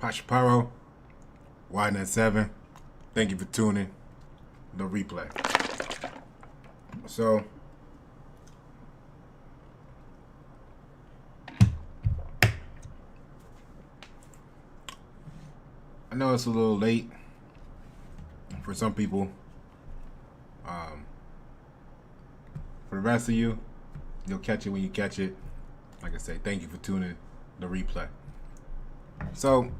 Pacify, Y97. Thank you for tuning the replay. So, I know it's a little late for some people. For the rest of you, you'll catch it when you catch it. Like I say, thank you for tuning the replay. So,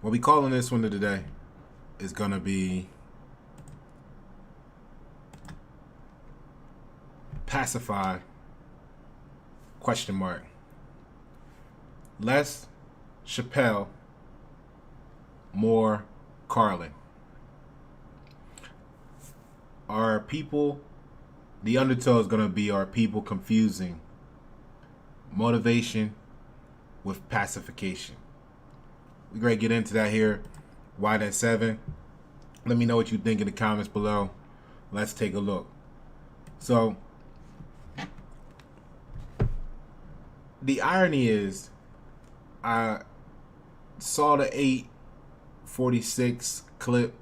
what we calling this one today is gonna be Pacify ? Less Chappelle, more Carlin. Are people, the undertow is gonna be, are people confusing motivation with pacification? We're gonna get into that here. Y97. Let me know what you think in the comments below. Let's take a look. So, the irony is, I saw the 8:46 clip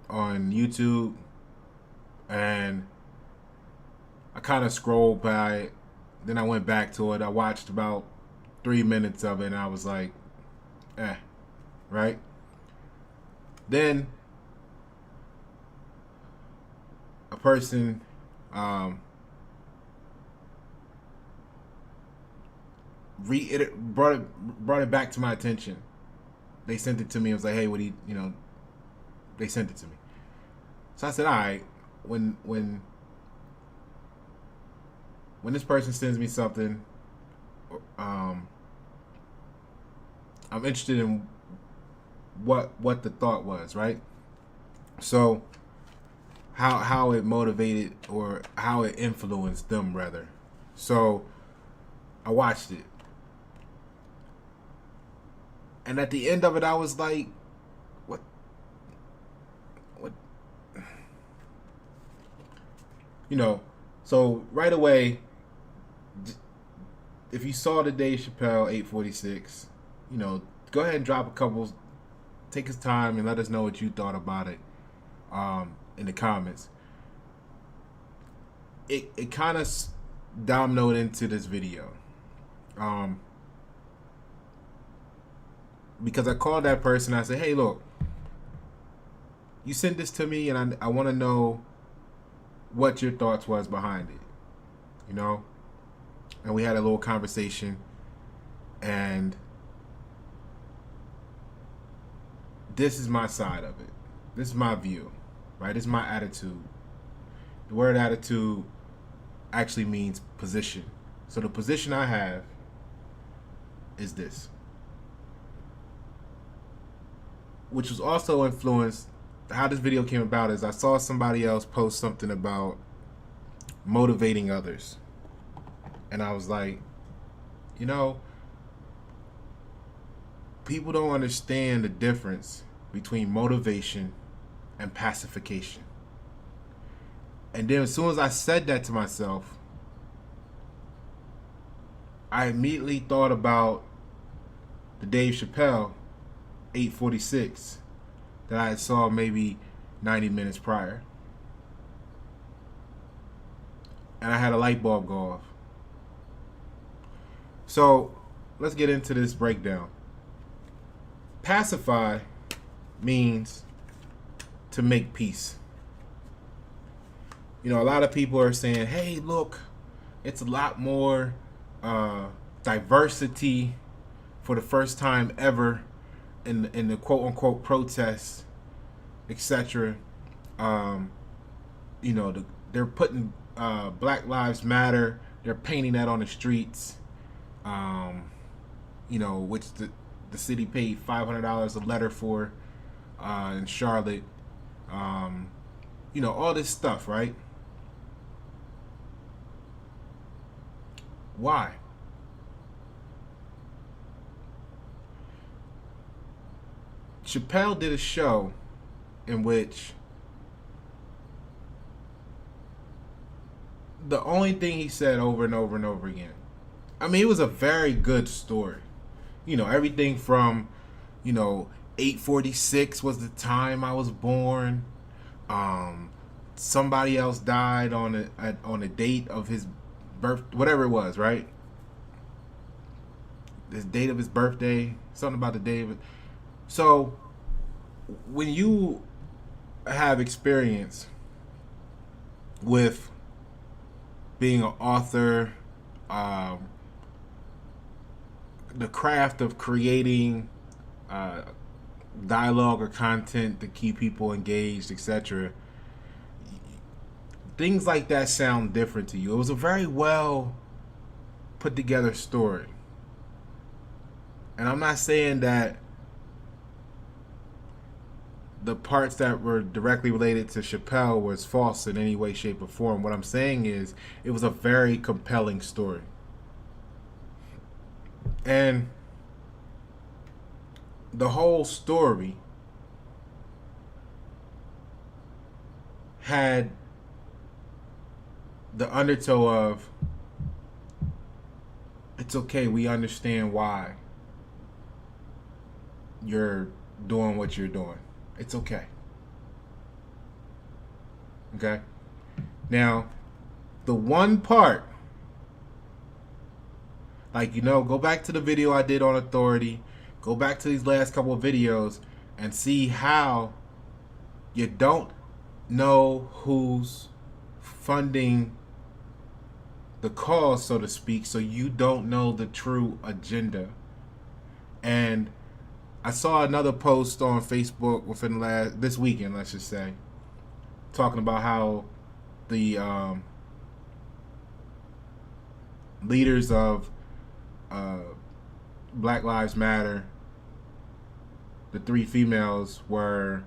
on YouTube, and I kind of scrolled by it. Then I went back to it. I watched about 3 minutes of it, and I was like, right? Then a person brought it back to my attention. They sent it to me. It was like, hey, what do you, they sent it to me. So I said, all right, when this person sends me something, I'm interested in what the thought was, right? So how it motivated, or how it influenced them, rather. So I watched it, and at the end of it, I was like, what? So right away, if you saw the Dave Chappelle 8:46, go ahead and drop a couple, take his time and let us know what you thought about it in the comments. It kind of dominoed into this video. Because I called that person, I said, hey, look, you sent this to me, and I want to know what your thoughts was behind it, and we had a little conversation, and this is my side of it. This is my view, right? This is my attitude. The word attitude actually means position. So the position I have is this, which was also influenced. How this video came about is I saw somebody else post something about motivating others, and I was like, people don't understand the difference between motivation and pacification. And then as soon as I said that to myself, I immediately thought about the Dave Chappelle 8:46 that I saw maybe 90 minutes prior. And I had a light bulb go off. So let's get into this breakdown. Pacify means to make peace. A lot of people are saying, hey, look, it's a lot more diversity for the first time ever in the quote unquote protests, etc. They're putting Black Lives Matter, they're painting that on the streets, which the city paid $500 a letter for in Charlotte. All this stuff, right? Why? Chappelle did a show in which the only thing he said over and over and over again, I mean, it was a very good story. everything from, 846 was the time I was born. Um, Somebody else died on a date of his birth, whatever it was, right? This date of his birthday, something about the day of it. So when you have experience with being an author, um, the craft of creating uh, dialogue or content to keep people engaged, etc. Things like that sound different to you. It was a very well put together story. And I'm not saying that the parts that were directly related to Chappelle was false in any way, shape, or form. What I'm saying is it was a very compelling story. And the whole story had the undertow of, it's okay, we understand why you're doing what you're doing. It's okay. Okay? Now, the one part, go back to the video I did on authority, go back to these last couple of videos, and see how you don't know who's funding the cause, so to speak, so you don't know the true agenda. And I saw another post on Facebook within this weekend, let's just say, talking about how the leaders of Black Lives Matter, the 3 females, were,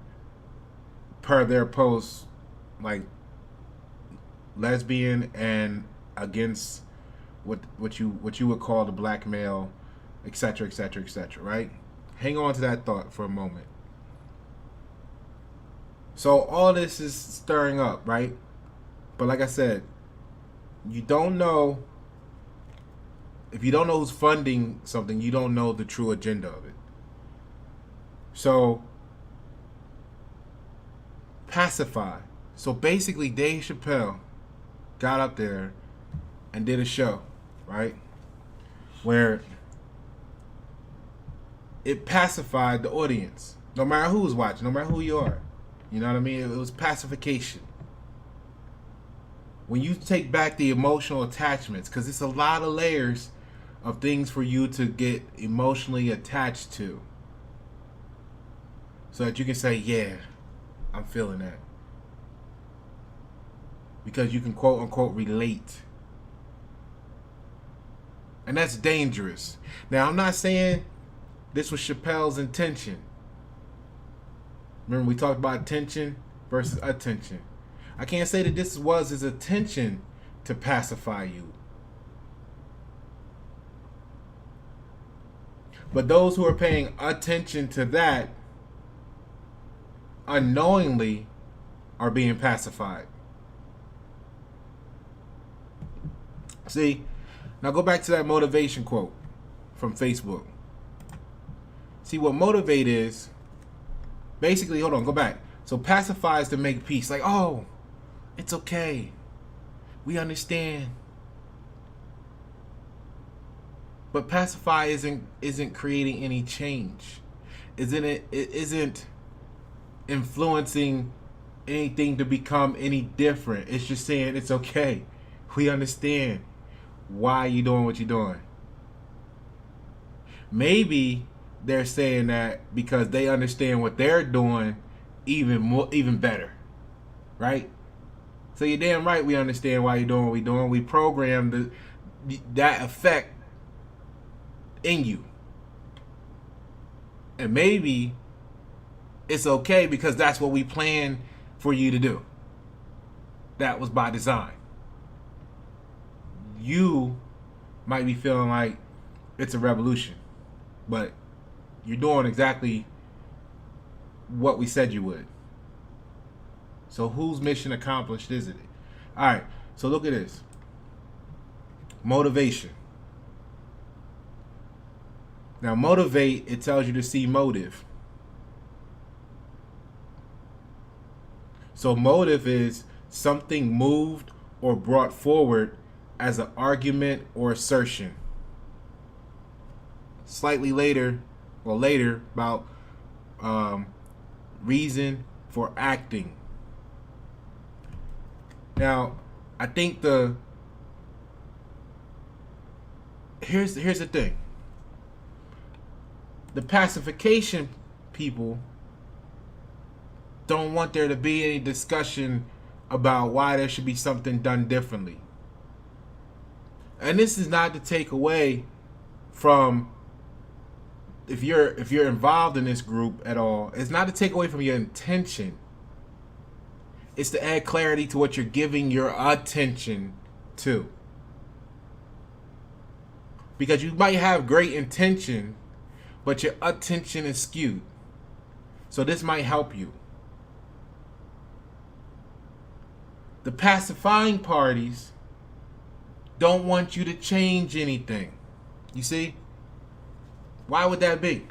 per their posts, like lesbian and against what you would call the black male, etc., etc., etc., right? Hang on to that thought for a moment. So all this is stirring up, right? But like I said, you don't know. If you don't know who's funding something, you don't know the true agenda of it. So, Pacify. So basically, Dave Chappelle got up there and did a show, right? Where it pacified the audience. No matter who was watching, no matter who you are. You know what I mean? It was pacification. When you take back the emotional attachments, because it's a lot of layers of things for you to get emotionally attached to, so that you can say, yeah, I'm feeling that. Because you can quote unquote relate. And that's dangerous. Now, I'm not saying this was Chappelle's intention. Remember, we talked about attention versus attention. I can't say that this was his intention to pacify you. But those who are paying attention to that unknowingly are being pacified. See, now go back to that motivation quote from Facebook. See, what motivate is, basically, hold on, go back. So pacify is to make peace. Like, oh, it's okay. We understand. But pacify isn't creating any change. It isn't influencing anything to become any different. It's just saying it's okay. We understand why you're doing what you're doing. Maybe they're saying that because they understand what they're doing even better, right? So you're damn right. We understand why you're doing what we're doing. We programmed that effect in you, and maybe it's okay because that's what we planned for you to do. That was by design. You might be feeling like it's a revolution, but you're doing exactly what we said you would. So whose mission accomplished is it? All right, so look at this. Motivation. Now, motivate, it tells you to see motive. So motive is something moved or brought forward as an argument or assertion. Slightly later, about reason for acting. Now, I think here's the thing. The pacification people don't want there to be any discussion about why there should be something done differently. And this is not to take away from, if you're involved in this group at all, it's not to take away from your intention. It's to add clarity to what you're giving your attention to. Because you might have great intention, but your attention is skewed. So this might help you. The pacifying parties don't want you to change anything. You see? Why would that be?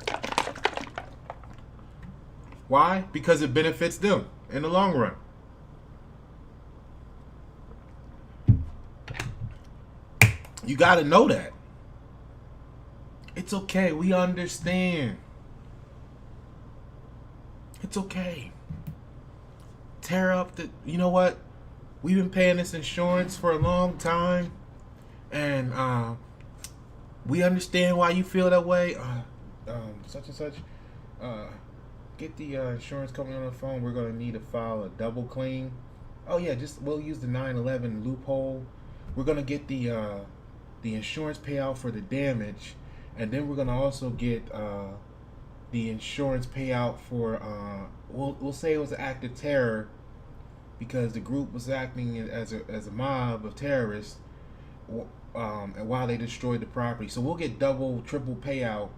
Why? Because it benefits them in the long run. You got to know that. It's okay. We understand. It's okay. Tear up the... You know what? We've been paying this insurance for a long time. And we understand why you feel that way. Such and such. Get the insurance company on the phone. We're going to need to file a double claim. Oh, yeah. We'll use the 9/11 loophole. We're going to get the insurance payout for the damage. And then we're going to also get the insurance payout for, we'll say it was an act of terror because the group was acting as a mob of terrorists and while they destroyed the property. So we'll get double, triple payout.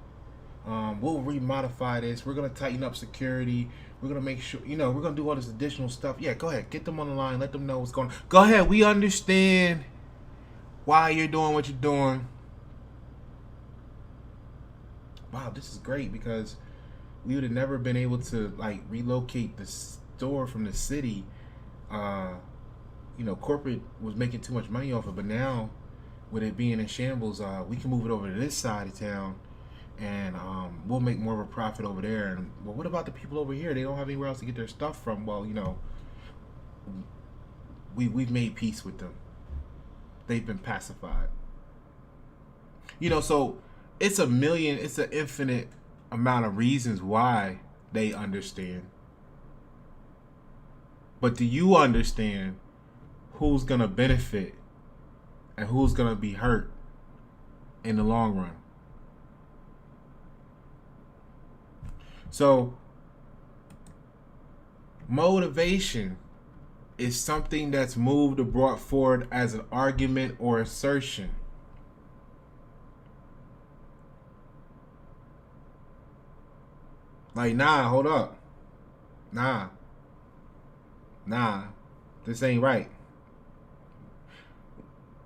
We'll remodify this. We're going to tighten up security. We're going to make sure, we're going to do all this additional stuff. Yeah, go ahead. Get them on the line. Let them know what's going on. Go ahead. We understand why you're doing what you're doing. Wow, this is great because we would have never been able to relocate the store from the city. Corporate was making too much money off it, but now with it being in shambles, we can move it over to this side of town, and we'll make more of a profit over there. And well, what about the people over here? They don't have anywhere else to get their stuff from. Well, we've made peace with them. They've been pacified. So it's an infinite amount of reasons why they understand. But do you understand who's going to benefit and who's going to be hurt in the long run? So, motivation is something that's moved or brought forward as an argument or assertion. Nah, hold up. Nah, this ain't right.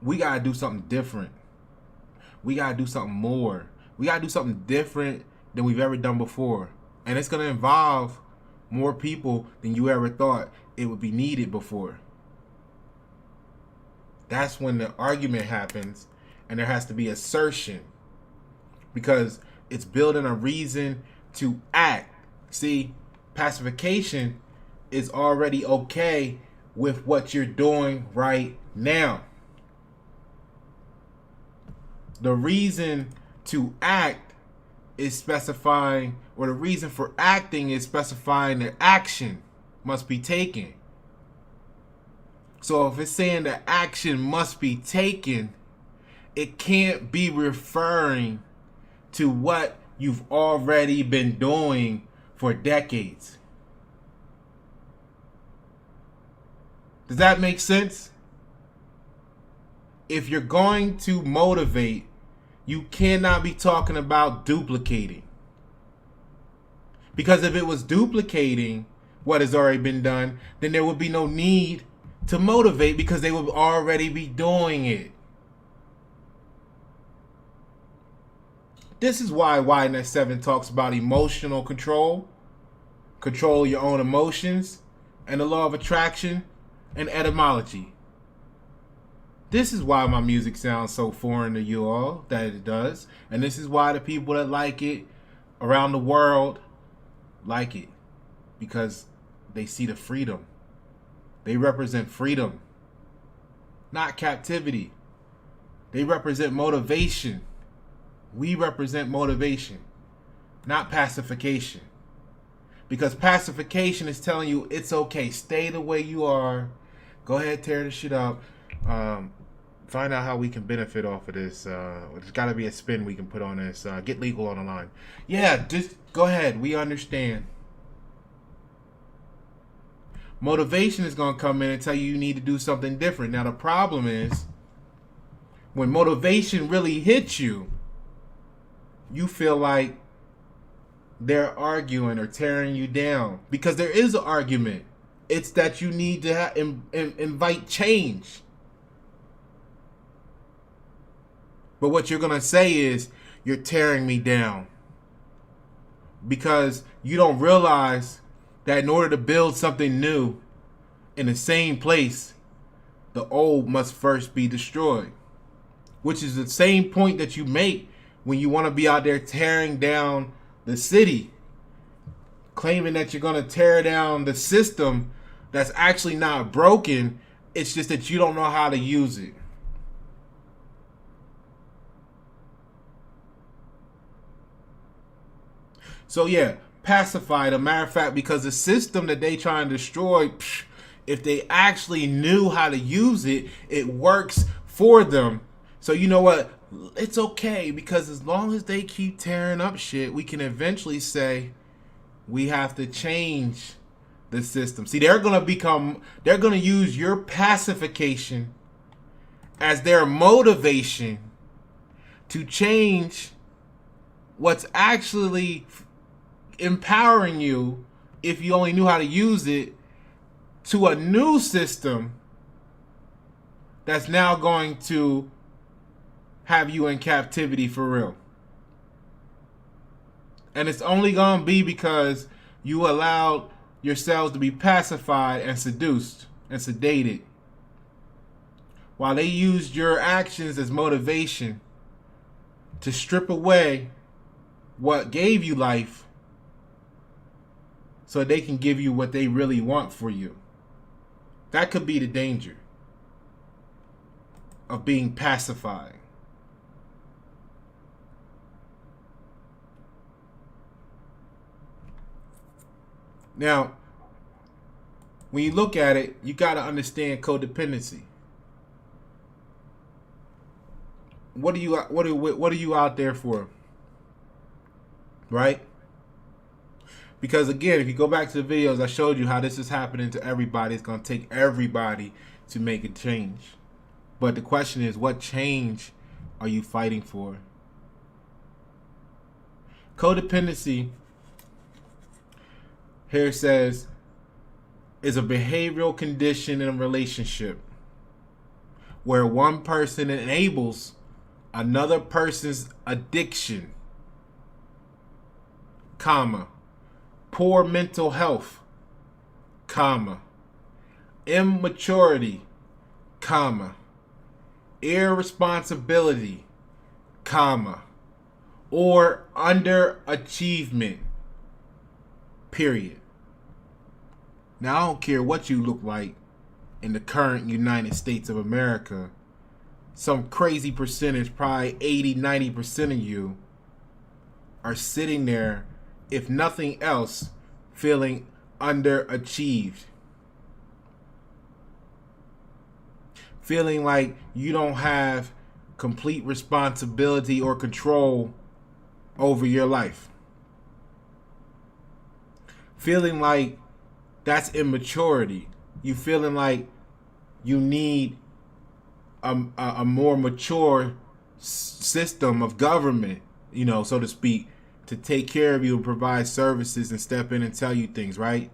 We gotta do something different. We gotta do something more. We gotta do something different than we've ever done before. And it's gonna involve more people than you ever thought it would be needed before. That's when the argument happens and there has to be assertion. Because it's building a reason to act. See, pacification is already okay with what you're doing right now. The reason to act is specifying, or the reason for acting is specifying that action must be taken. So if it's saying that action must be taken, it can't be referring to what you've already been doing for decades. Does that make sense? If you're going to motivate, you cannot be talking about duplicating. Because if it was duplicating what has already been done, then there would be no need to motivate because they would already be doing it. This is why YNS 7 talks about emotional control, control your own emotions, and the law of attraction and etymology. This is why my music sounds so foreign to you all that it does. And this is why the people that like it around the world like it. Because they see the freedom. They represent freedom, not captivity. They represent motivation. We represent motivation, not pacification. Because pacification is telling you it's okay. Stay the way you are. Go ahead, tear this shit up. Find out how we can benefit off of this. There's got to be a spin we can put on this. Get legal on the line. Yeah, just go ahead. We understand. Motivation is going to come in and tell you need to do something different. Now, the problem is when motivation really hits you, you feel like they're arguing or tearing you down. Because there is an argument. It's that you need to invite change. But what you're going to say is, you're tearing me down. Because you don't realize that in order to build something new in the same place, the old must first be destroyed. Which is the same point that you make when you want to be out there tearing down the city. Claiming that you're going to tear down the system that's actually not broken. It's just that you don't know how to use it. So yeah, Pacify, a matter of fact, because the system that they try and destroy, if they actually knew how to use it, it works for them. So you know what? It's okay, because as long as they keep tearing up shit, we can eventually say we have to change the system. See, they're going to use your pacification as their motivation to change what's actually empowering you, if you only knew how to use it, to a new system that's now going to have you in captivity for real. And it's only going to be because you allowed yourselves to be pacified and seduced and sedated, while they used your actions as motivation to strip away what gave you life, so they can give you what they really want for you. That could be the danger of being pacified. Now, when you look at it, you got to understand codependency. What are you out there for? Right? Because again, if you go back to the videos, I showed you how this is happening to everybody. It's going to take everybody to make a change. But the question is, what change are you fighting for? Codependency, here it says, is a behavioral condition in a relationship where one person enables another person's addiction, comma, poor mental health, comma, immaturity, comma, irresponsibility, comma, or underachievement, period. Now, I don't care what you look like in the current United States of America. Some crazy percentage, probably 80, 90% of you are sitting there, if nothing else, feeling underachieved. Feeling like you don't have complete responsibility or control over your life. Feeling like that's immaturity. You feeling like you need a more mature system of government, you know, so to speak, to take care of you and provide services and step in and tell you things, right?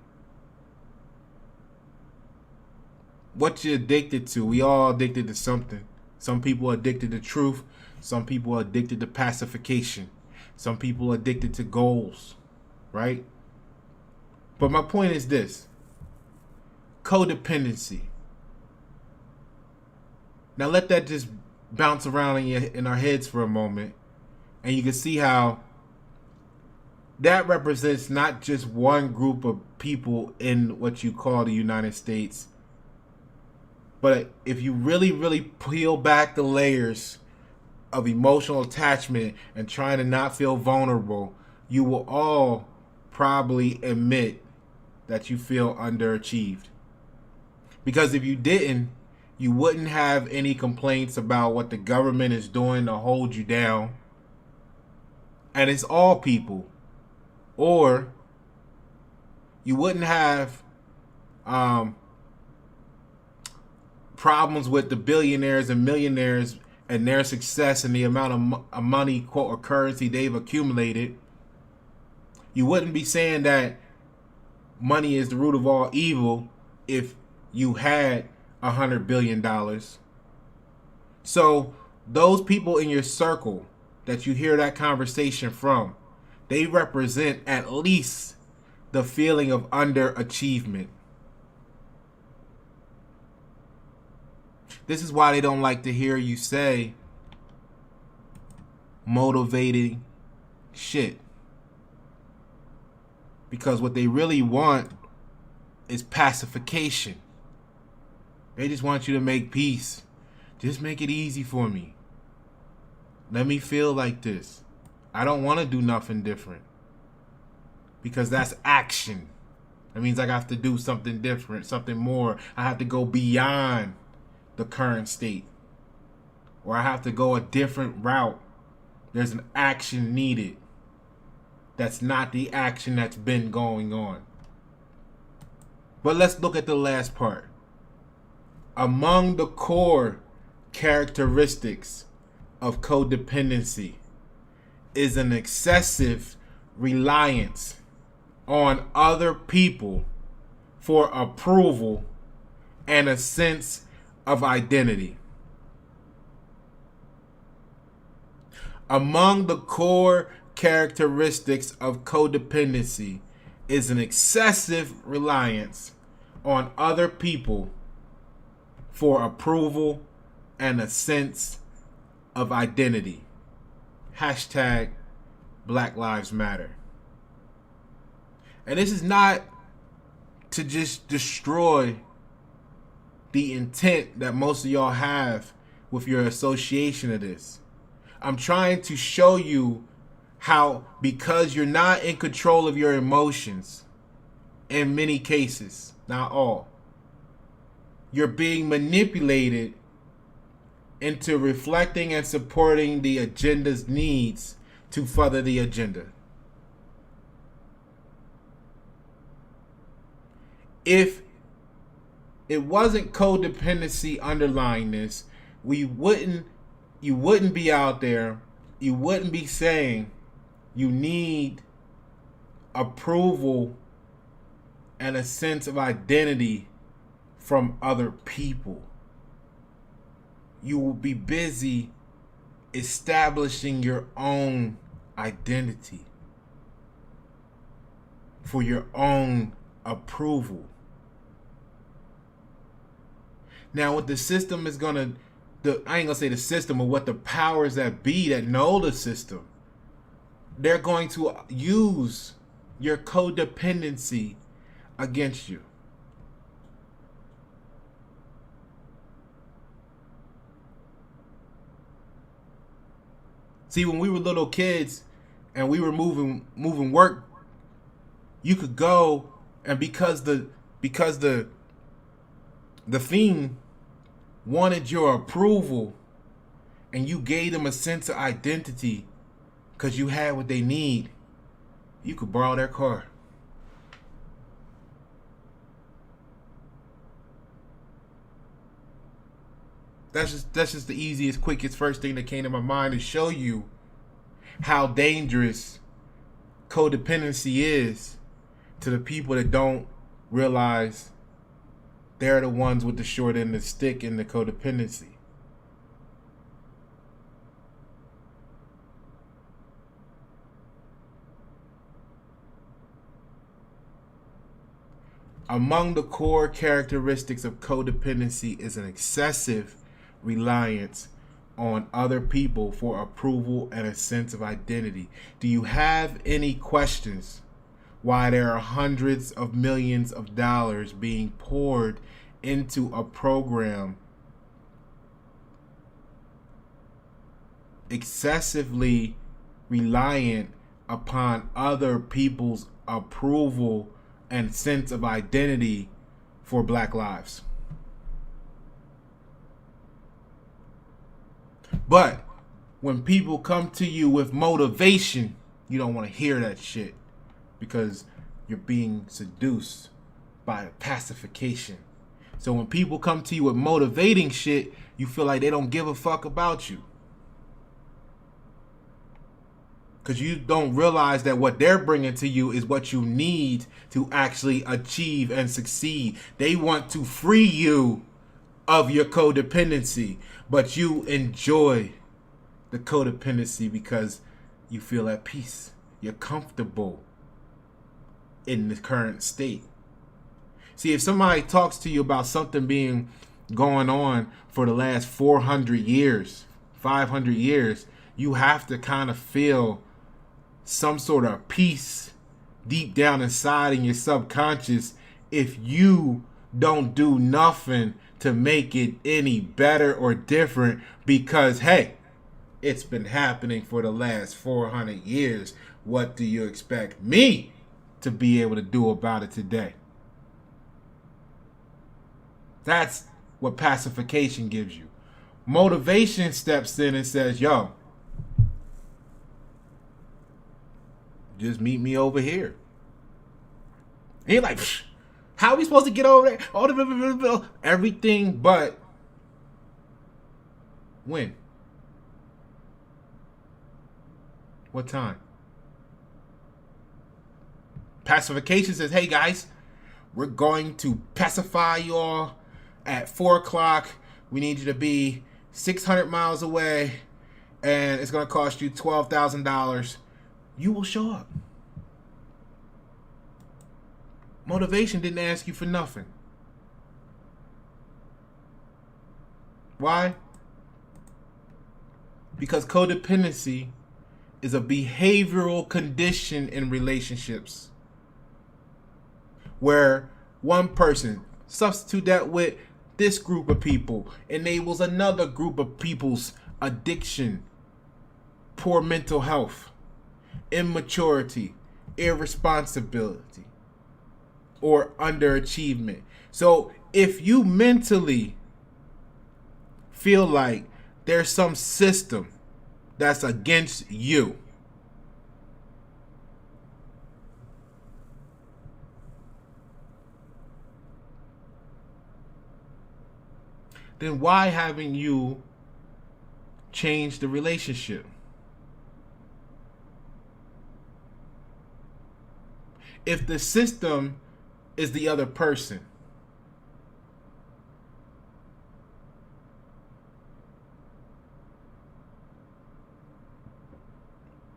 What you addicted to? We all addicted to something. Some people are addicted to truth. Some people are addicted to pacification. Some people addicted to goals, right? But my point is this: codependency. Now let that just bounce around in our heads for a moment, and you can see how that represents not just one group of people in what you call the United States, but if you really, really peel back the layers of emotional attachment and trying to not feel vulnerable, you will all probably admit that you feel underachieved. Because if you didn't, you wouldn't have any complaints about what the government is doing to hold you down. And it's all people. Or you wouldn't have problems with the billionaires and millionaires and their success and the amount of money, quote, or currency they've accumulated. You wouldn't be saying that money is the root of all evil if you had $100 billion. So those people in your circle that you hear that conversation from, they represent at least the feeling of underachievement. This is why they don't like to hear you say motivating shit. Because what they really want is pacification. They just want you to make peace. Just make it easy for me. Let me feel like this. I don't want to do nothing different. Because that's action. That means I have to do something different, something more. I have to go beyond the current state. Or I have to go a different route. There's an action needed. That's not the action that's been going on. But let's look at the last part. Among the core characteristics of codependency is an excessive reliance on other people for approval and a sense of identity. Among the core characteristics of codependency is an excessive reliance on other people for approval and a sense of identity. Hashtag Black Lives Matter. And this is not to just destroy the intent that most of y'all have with your association of this. I'm trying to show you how, because you're not in control of your emotions, in many cases, not all, you're being manipulated into reflecting and supporting the agenda's needs to further the agenda. If it wasn't codependency underlying this, you wouldn't be out there, you wouldn't be saying you need approval and a sense of identity from other people. You will be busy establishing your own identity for your own approval. Now, what the system is I ain't gonna say the system, but what the powers that be that know the system, they're going to use your codependency against you. See, when we were little kids and we were moving work, you could go, and because the fiend wanted your approval and you gave them a sense of identity because you had what they need, you could borrow their car. That's just the easiest, quickest, first thing that came to my mind to show you how dangerous codependency is to the people that don't realize they're the ones with the short end of the stick in the codependency. Among the core characteristics of codependency is an excessive reliance on other people for approval and a sense of identity. Do you have any questions why there are hundreds of millions of dollars being poured into a program excessively reliant upon other people's approval and sense of identity for Black lives? But when people come to you with motivation, you don't want to hear that shit because you're being seduced by pacification. So when people come to you with motivating shit, you feel like they don't give a fuck about you. Because you don't realize that what they're bringing to you is what you need to actually achieve and succeed. They want to free you of your codependency, but you enjoy the codependency because you feel at peace. You're comfortable in the current state. See, if somebody talks to you about something being going on for the last 400 years, 500 years, you have to kind of feel some sort of peace deep down inside in your subconscious if you don't do nothing to make it any better or different, because hey, it's been happening for the last 400 years. What do you expect me to be able to do about it today? That's what pacification gives you. Motivation steps in and says, yo, just meet me over here. And you're like, how are we supposed to get over there? All the everything but when? What time? Pacification says, hey guys, we're going to pacify you all at 4 o'clock. We need you to be 600 miles away, and it's going to cost you $12,000. You will show up. Motivation didn't ask you for nothing. Why? Because codependency is a behavioral condition in relationships where one person, substitute that with this group of people, enables another group of people's addiction, poor mental health, immaturity, irresponsibility, or underachievement. So if you mentally feel like there's some system that's against you, then why haven't you changed the relationship? If the system is the other person,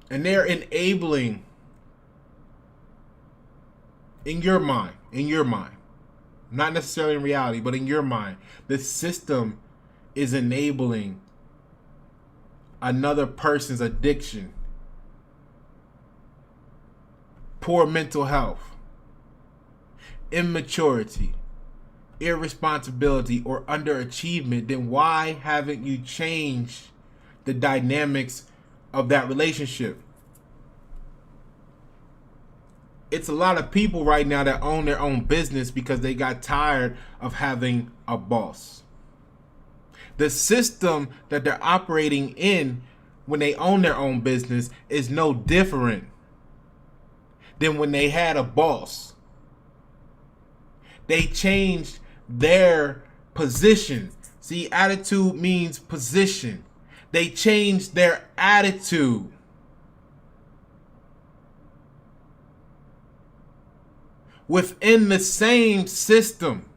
and they're enabling, in your mind, not necessarily in reality, but in your mind, the system is enabling another person's addiction, poor mental health, immaturity, irresponsibility, or underachievement, then why haven't you changed the dynamics of that relationship? It's a lot of people right now that own their own business because they got tired of having a boss. The system that they're operating in when they own their own business is no different than when they had a boss. They changed their position. See, attitude means position. They changed their attitude. Within the same system.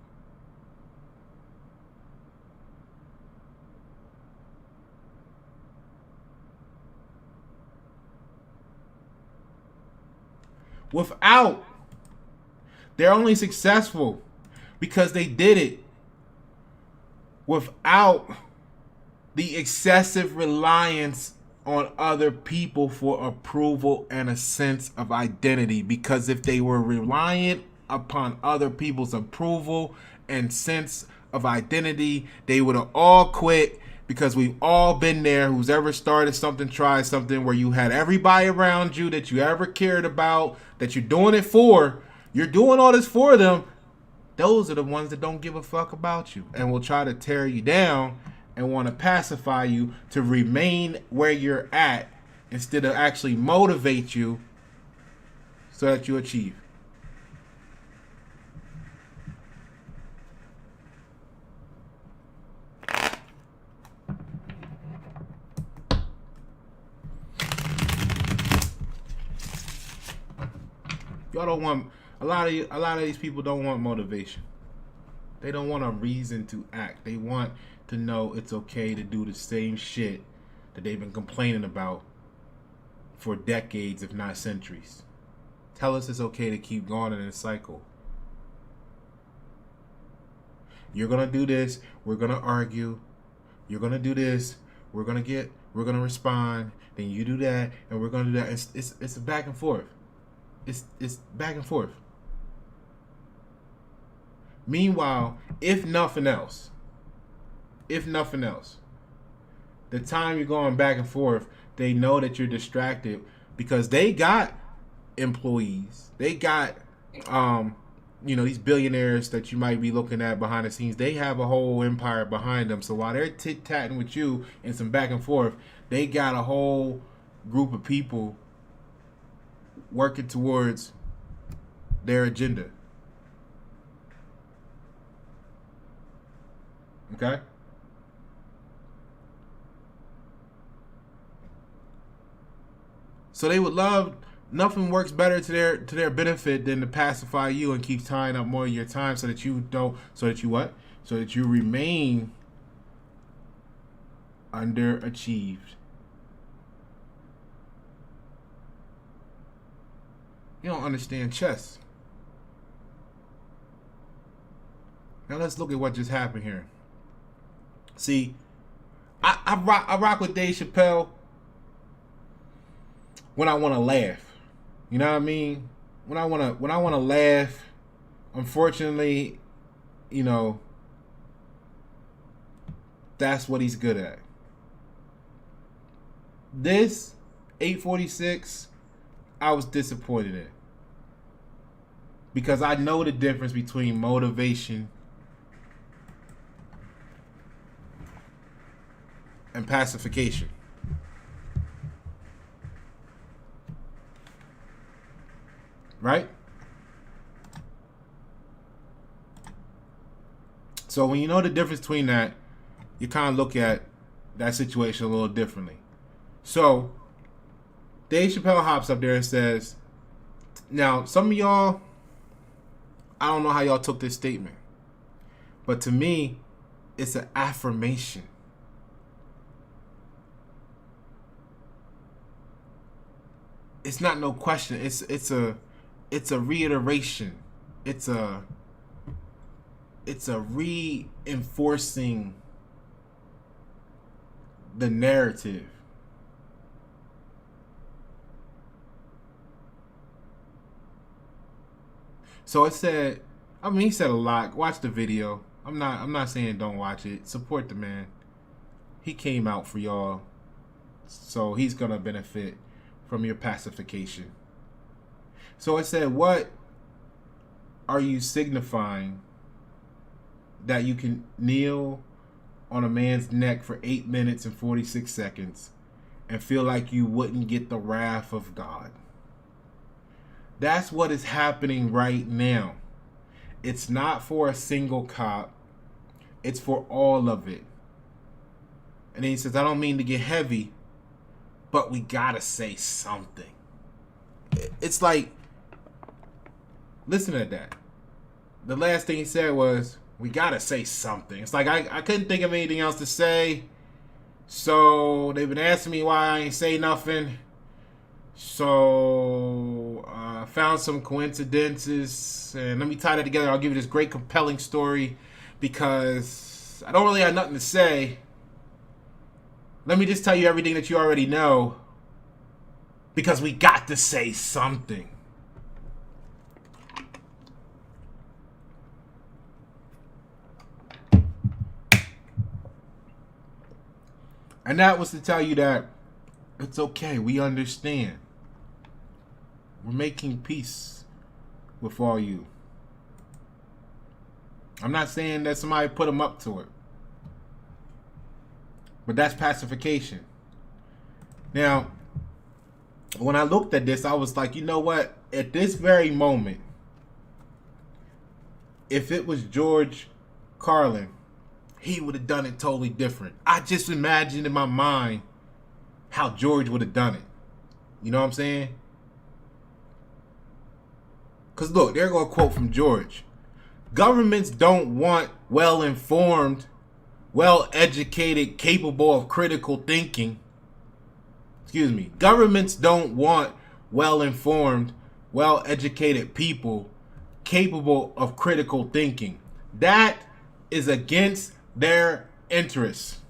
Without They're only successful because they did it without the excessive reliance on other people for approval and a sense of identity. Because if they were reliant upon other people's approval and sense of identity, they would have all quit. Because we've all been there, who's ever started something, tried something, where you had everybody around you that you ever cared about, that you're doing it for. You're doing all this for them. Those are the ones that don't give a fuck about you and will try to tear you down and want to pacify you to remain where you're at instead of actually motivate you so that you achieve. Y'all don't want a lot of these people don't want motivation. They don't want a reason to act. They want to know it's okay to do the same shit that they've been complaining about for decades, if not centuries. Tell us it's okay to keep going in this cycle. You're gonna do this, we're gonna argue. You're gonna do this, we're gonna respond. Then you do that, and we're gonna do that. It's a back and forth. It's back and forth. Meanwhile, if nothing else, the time you're going back and forth, they know that you're distracted because they got employees. They got, these billionaires that you might be looking at behind the scenes. They have a whole empire behind them. So while they're tit-tatting with you and some back and forth, they got a whole group of people working towards their agenda. Okay? So they would love, nothing works better to their benefit than to pacify you and keep tying up more of your time so that you remain underachieved. You don't understand chess. Now let's look at what just happened here. See, I rock with Dave Chappelle when I want to laugh. You know what I mean? When I want to laugh. Unfortunately, that's what he's good at. This 846, I was disappointed in. Because I know the difference between motivation and pacification. Right? So when you know the difference between that, you kind of look at that situation a little differently. So Dave Chappelle hops up there and says, now some of y'all, I don't know how y'all took this statement, but to me, it's an affirmation. It's not no question. It's a reiteration. It's a reinforcing the narrative. So it said, he said a lot. Watch the video. I'm not saying don't watch it. Support the man. He came out for y'all. So he's gonna benefit from your pacification. So it said, what are you signifying that you can kneel on a man's neck for 8 minutes and 46 seconds and feel like you wouldn't get the wrath of God? That's what is happening right now. It's not for a single cop. It's for all of it. And then he says, I don't mean to get heavy, but we gotta say something. It's like, listen to that. The last thing he said was, we gotta say something. It's like, I couldn't think of anything else to say. So they've been asking me why I ain't say nothing. So found some coincidences, and let me tie that together. I'll give you this great, compelling story because I don't really have nothing to say. Let me just tell you everything that you already know because we got to say something. And that was to tell you that it's okay. We understand. We're making peace with all you. I'm not saying that somebody put them up to it. But that's pacification. Now, when I looked at this, I was like, you know what? At this very moment, if it was George Carlin, he would have done it totally different. I just imagined in my mind how George would have done it. You know what I'm saying? Because look, they're going to quote from George. Governments don't want well-informed, well-educated, capable of critical thinking. Excuse me. Governments don't want well-informed, well-educated people capable of critical thinking. That is against their interests.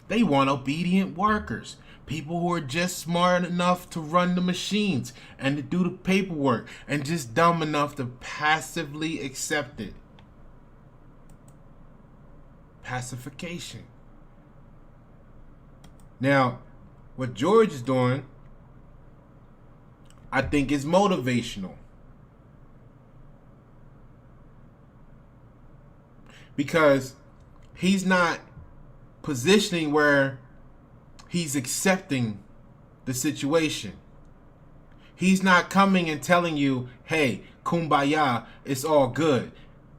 They want obedient workers. People who are just smart enough to run the machines and to do the paperwork and just dumb enough to passively accept it. Pacification. Now, what George is doing, I think is motivational. Because he's not positioning where he's accepting the situation. He's not coming and telling you, hey, kumbaya, it's all good.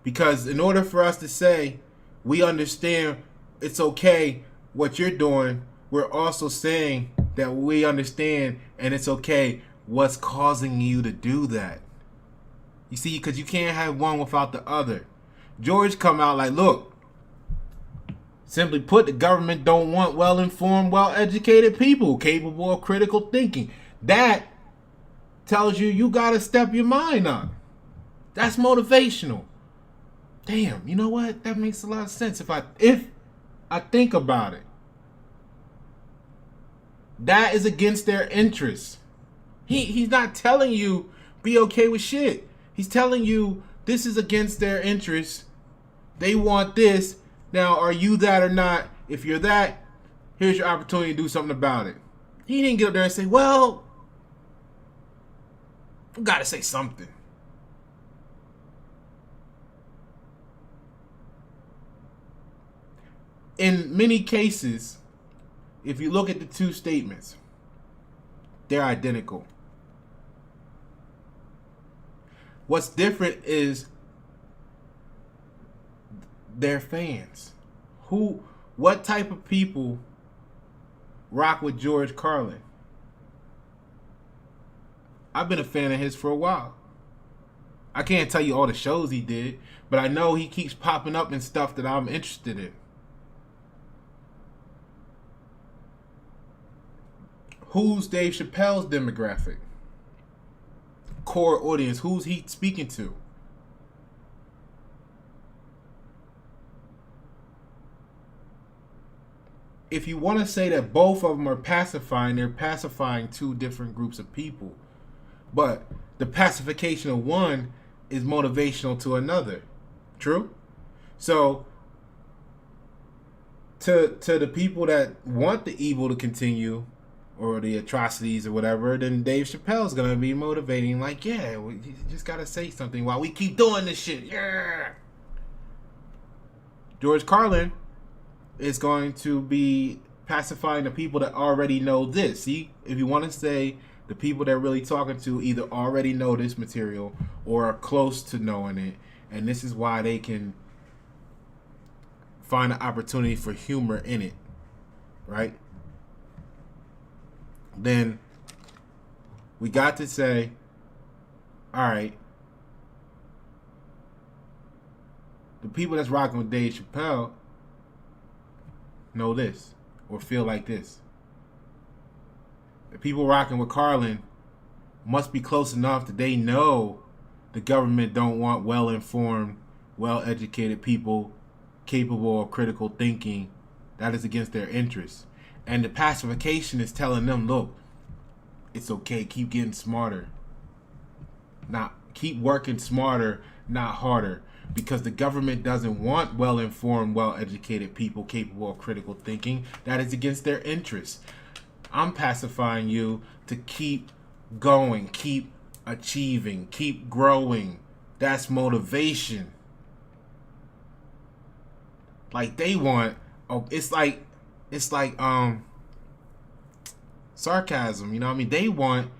Because in order for us to say, we understand it's okay what you're doing, we're also saying that we understand and it's okay what's causing you to do that. You see, because you can't have one without the other. George come out like, look, simply put, the government don't want well-informed, well-educated people capable of critical thinking. That tells you got to step your mind up. That's motivational. Damn, you know what? That makes a lot of sense if I think about it. That is against their interests. He's not telling you be okay with shit. He's telling you this is against their interests. They want this. Now, are you that or not? If you're that, here's your opportunity to do something about it. He didn't get up there and say, well, you gotta say something. In many cases, if you look at the two statements, they're identical. What's different is their fans. What type of people rock with George Carlin? I've been a fan of his for a while. I can't tell you all the shows he did, but I know he keeps popping up in stuff that I'm interested in. Who's Dave Chappelle's demographic? Core audience. Who's he speaking to? If you want to say that both of them are pacifying, they're pacifying two different groups of people. But the pacification of one is motivational to another. True? So, to the people that want the evil to continue, or the atrocities or whatever, then Dave Chappelle's going to be motivating, like, yeah, we just got to say something while we keep doing this shit. Yeah. George Carlin is going to be pacifying the people that already know this. See, if you want to say the people they're really talking to either already know this material or are close to knowing it, and this is why they can find an opportunity for humor in it, right? Then we got to say, all right, the people that's rocking with Dave Chappelle know this or feel like this. The people rocking with Carlin must be close enough that they know the government don't want well-informed, well-educated people capable of critical thinking. That is against their interests. And the pacification is telling them, look, it's okay, keep getting smarter. Not keep working smarter, not harder. Because the government doesn't want well-informed, well-educated people capable of critical thinking. That is against their interests. I'm pacifying you to keep going, keep achieving, keep growing. That's motivation. Like they want, it's like sarcasm, you know what I mean? They want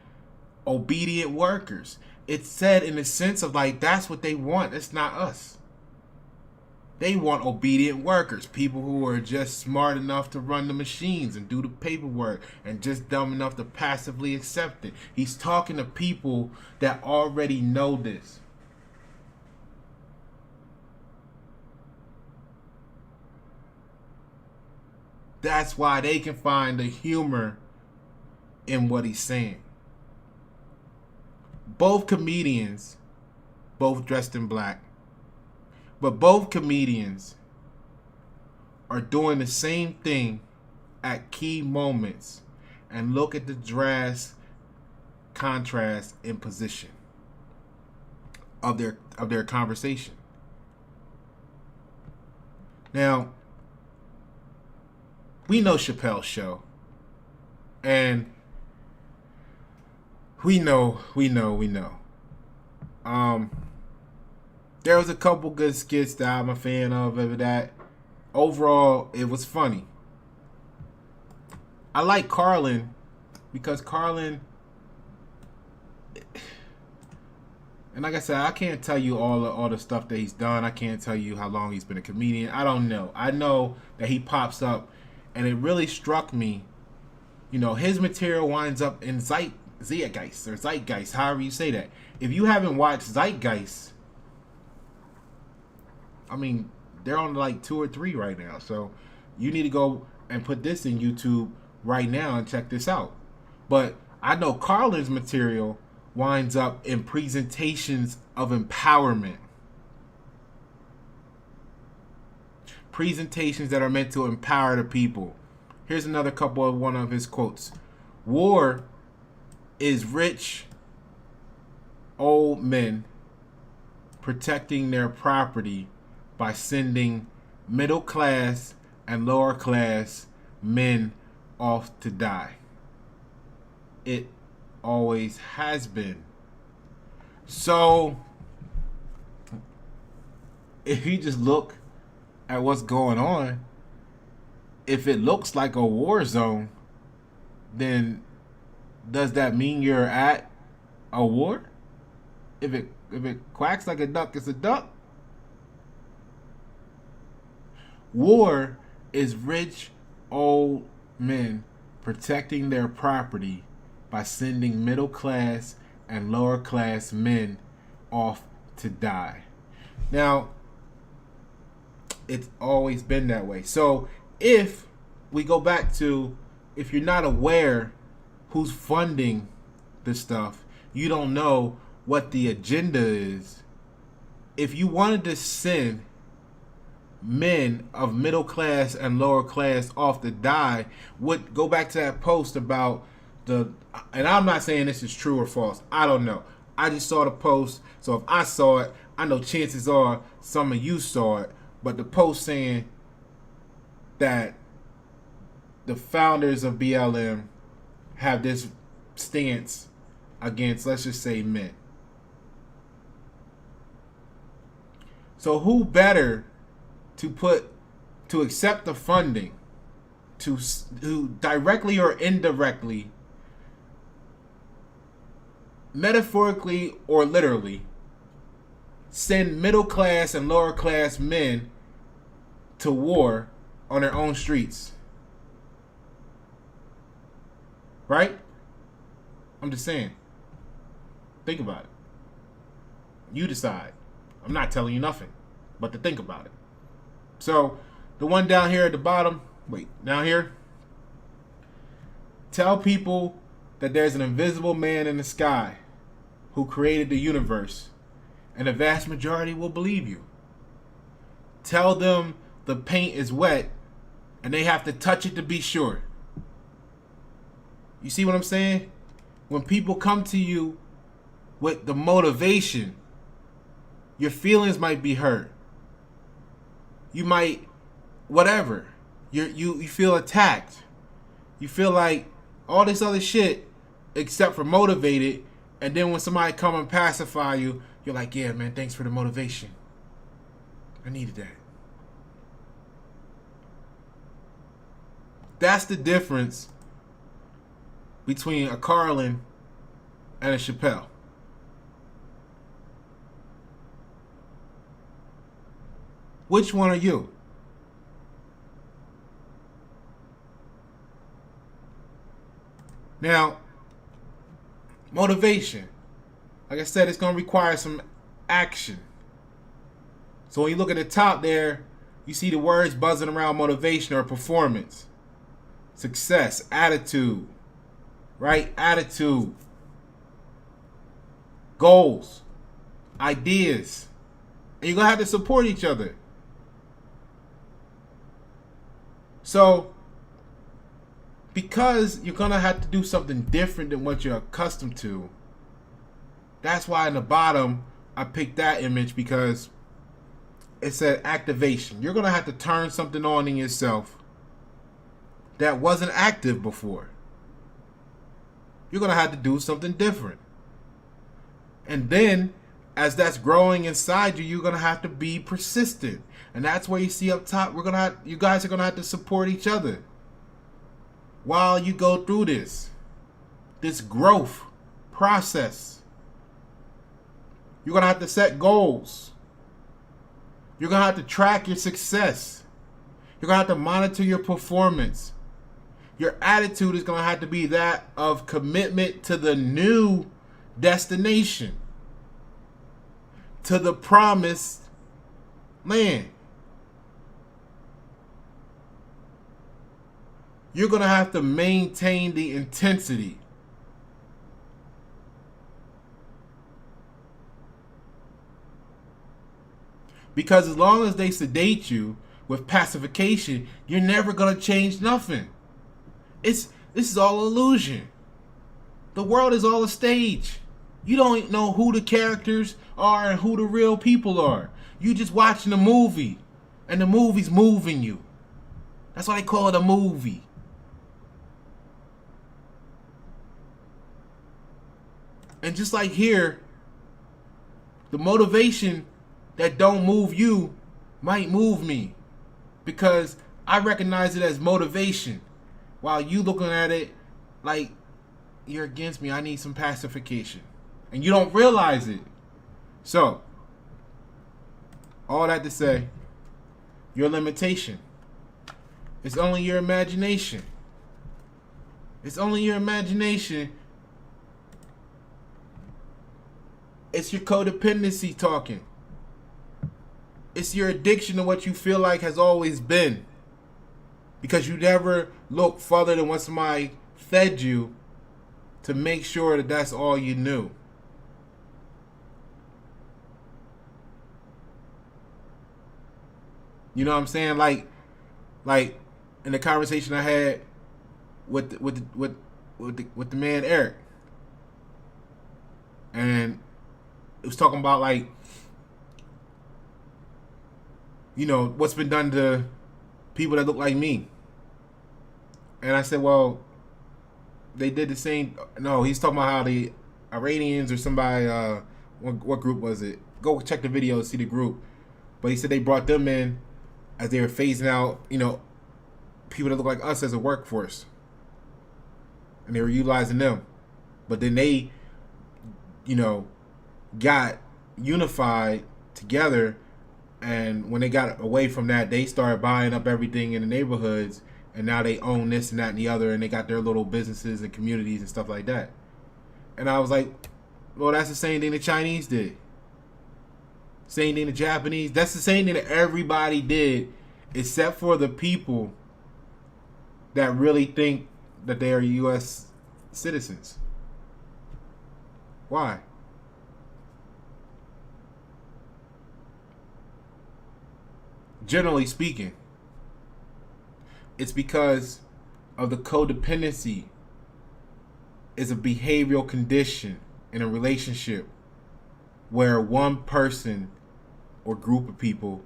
obedient workers. It's said in the sense of like that's what they want. It's not us. They want obedient workers, people who are just smart enough to run the machines and do the paperwork and just dumb enough to passively accept it. He's talking to people that already know this. That's why they can find the humor in what he's saying. Both comedians, both dressed in black, but both comedians are doing the same thing at key moments, and look at the drastic contrast in position of their conversation. Now, we know Chappelle's show, and we know. There was a couple good skits that I'm a fan of that. Overall, it was funny. I like Carlin because Carlin, and like I said, I can't tell you all the stuff that he's done. I can't tell you how long he's been a comedian. I don't know. I know that he pops up, and it really struck me. You know, his material winds up in Zeitgeist, however you say that. If you haven't watched Zeitgeist, I mean, they're on like 2 or 3 right now. So you need to go and put this in YouTube right now and check this out. But I know Carlin's material winds up in presentations of empowerment. Presentations that are meant to empower the people. Here's another couple of one of his quotes. War is rich old men protecting their property by sending middle class and lower class men off to die. It always has been. So, if you just look at what's going on, if it looks like a war zone, then does that mean you're at a war? If it quacks like a duck, it's a duck. War is rich old men protecting their property by sending middle class and lower class men off to die. Now, it's always been that way. So if we go back to, if you're not aware who's funding this stuff, you don't know what the agenda is. If you wanted to send men of middle class and lower class off to die, would go back to that post about the, and I'm not saying this is true or false, I don't know, I just saw the post, so if I saw it, I know chances are some of you saw it, but the post saying that the founders of BLM have this stance against, let's just say, men. So who better to accept the funding to directly or indirectly, metaphorically or literally, send middle class and lower class men to war on their own streets? Right? I'm just saying. Think about it. You decide. I'm not telling you nothing, but to think about it. So, the one down here at the bottom, down here, tell people that there's an invisible man in the sky who created the universe, and the vast majority will believe you. Tell them the paint is wet and they have to touch it to be sure. You see what I'm saying? When people come to you with the motivation, your feelings might be hurt. You might, whatever. You feel attacked. You feel like all this other shit except for motivated. And then when somebody come and pacify you, you're like, yeah, man, thanks for the motivation. I needed that. That's the difference between a Carlin and a Chappelle. Which one are you? Now, motivation. Like I said, it's going to require some action. So when you look at the top there, you see the words buzzing around motivation or performance, success, attitude, right? Attitude, goals, ideas. And you're going to have to support each other. So, because you're going to have to do something different than what you're accustomed to, that's why in the bottom, I picked that image because it said activation. You're going to have to turn something on in yourself that wasn't active before. You're going to have to do something different. And then, as that's growing inside you, you're going to have to be persistent. And that's where you see up top, you guys are going to have to support each other while you go through this growth process. You're going to have to set goals. You're going to have to track your success. You're going to have to monitor your performance. Your attitude is going to have to be that of commitment to the new destination, to the promised land. You're going to have to maintain the intensity. Because as long as they sedate you with pacification, you're never going to change nothing. This is all illusion. The world is all a stage. You don't know who the characters are and who the real people are. You just watching a movie, and the movie's moving you. That's why they call it a movie. And just like here, the motivation that don't move you might move me, because I recognize it as motivation, while you looking at it like you're against me. I need some pacification, and you don't realize it. So, all that to say, your limitation, it's only your imagination. It's only your imagination. It's your codependency talking. It's your addiction to what you feel like has always been, because you never look further than what somebody fed you to make sure that that's all you knew. You know what I'm saying? Like in the conversation I had with the man Eric, and it was talking about, like, you know, what's been done to people that look like me. And I said, well, they did the same. No, he's talking about how the Iranians or somebody, what group was it? Go check the video, see the group. But he said they brought them in as they were phasing out, you know, people that look like us as a workforce. And they were utilizing them. But then they, you know, got unified together, and when they got away from that, they started buying up everything in the neighborhoods, and now they own this and that and the other, and they got their little businesses and communities and stuff like that. And I was like, well, that's the same thing the Chinese did. Same thing the Japanese. That's the same thing that everybody did, except for the people that really think that they are U.S. citizens. Why? Generally speaking, it's because of the codependency is a behavioral condition in a relationship where one person or group of people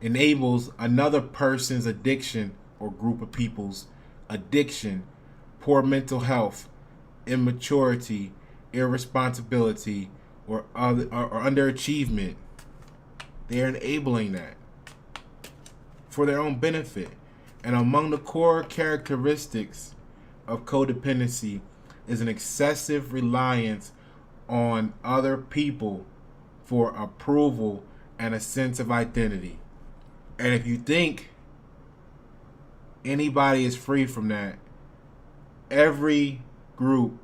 enables another person's addiction or group of people's addiction, poor mental health, immaturity, irresponsibility, or underachievement. They're enabling that for their own benefit. And among the core characteristics of codependency is an excessive reliance on other people for approval and a sense of identity. And if you think anybody is free from that, every group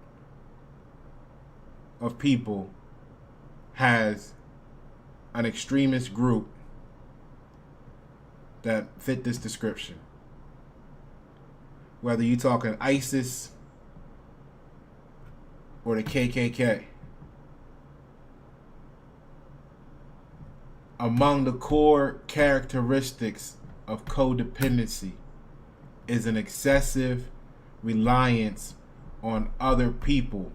of people has an extremist group that fit this description. Whether you're talking ISIS or the KKK. Among the core characteristics of codependency is an excessive reliance on other people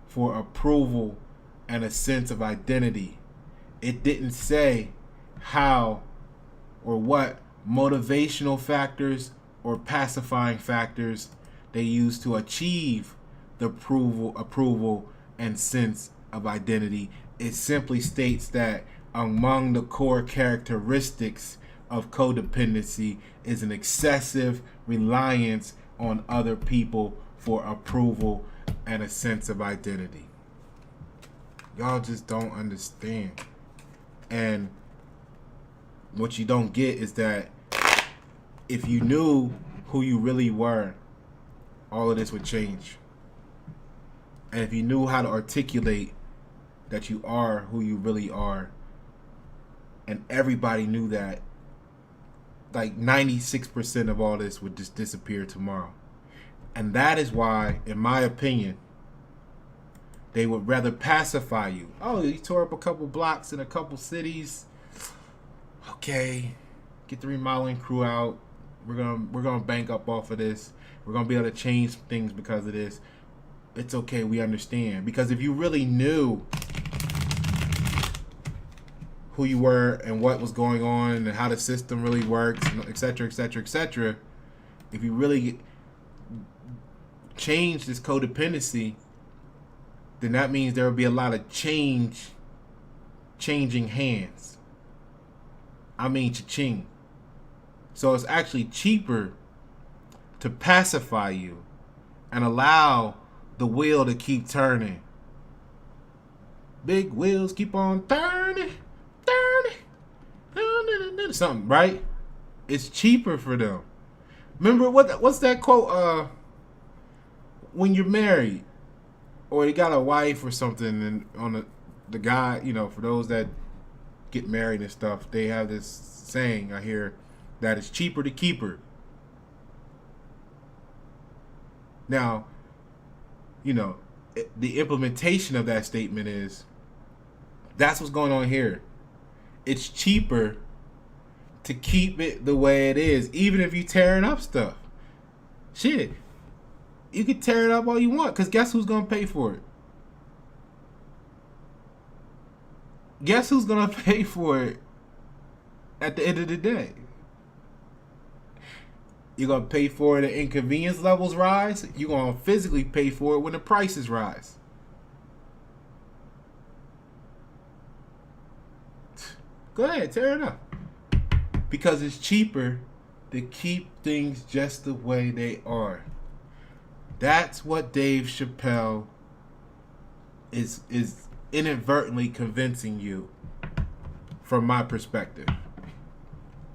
for approval and a sense of identity. It didn't say how or what motivational factors or pacifying factors they use to achieve the approval and sense of identity. It simply states that among the core characteristics of codependency is an excessive reliance on other people for approval and a sense of identity. Y'all just don't understand. And what you don't get is that if you knew who you really were, all of this would change. And if you knew how to articulate that you are who you really are, and everybody knew that, like 96% of all this would just disappear tomorrow. And that is why, in my opinion, they would rather pacify you. Oh, you tore up a couple blocks in a couple cities. Okay, get the remodeling crew out. We're gonna bank up off of this. We're gonna be able to change things because of this. It's okay, we understand. Because if you really knew who you were and what was going on and how the system really works, etc., etc., etc., if you really change this codependency, then that means there will be a lot of changing hands. I mean, cha-ching. So it's actually cheaper to pacify you and allow the wheel to keep turning. Big wheels keep on turning. Something, right? It's cheaper for them. Remember what's that quote? When you're married or you got a wife or something, and on the guy, for those that get married and stuff, they have this saying I hear that it's cheaper to keep her. Now, the implementation of that statement is that's what's going on here. It's cheaper to keep it the way it is, even if you're tearing up stuff. Shit, you can tear it up all you want, because guess who's going to pay for it? Guess who's going to pay for it at the end of the day? You're going to pay for it when the inconvenience levels rise. You're going to physically pay for it when the prices rise. Go ahead, tear it up. Because it's cheaper to keep things just the way they are. That's what Dave Chappelle is inadvertently convincing you from my perspective.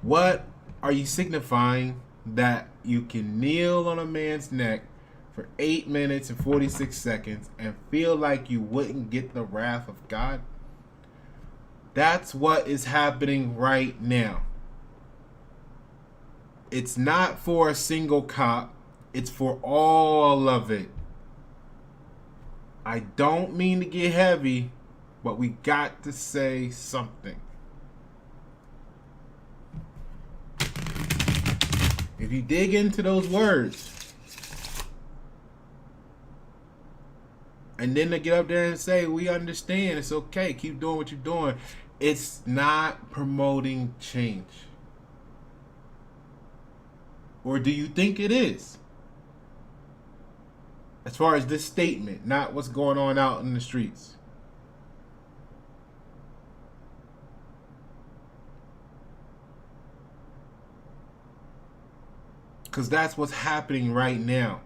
What are you signifying? That you can kneel on a man's neck for 8 minutes and 46 seconds and feel like you wouldn't get the wrath of God? That's what is happening right now. It's not for a single cop. It's for all of it. I don't mean to get heavy, but we got to say something. If you dig into those words, and then to get up there and say, we understand, it's okay, keep doing what you're doing, it's not promoting change. Or do you think it is? As far as this statement, not what's going on out in the streets. Because that's what's happening right now.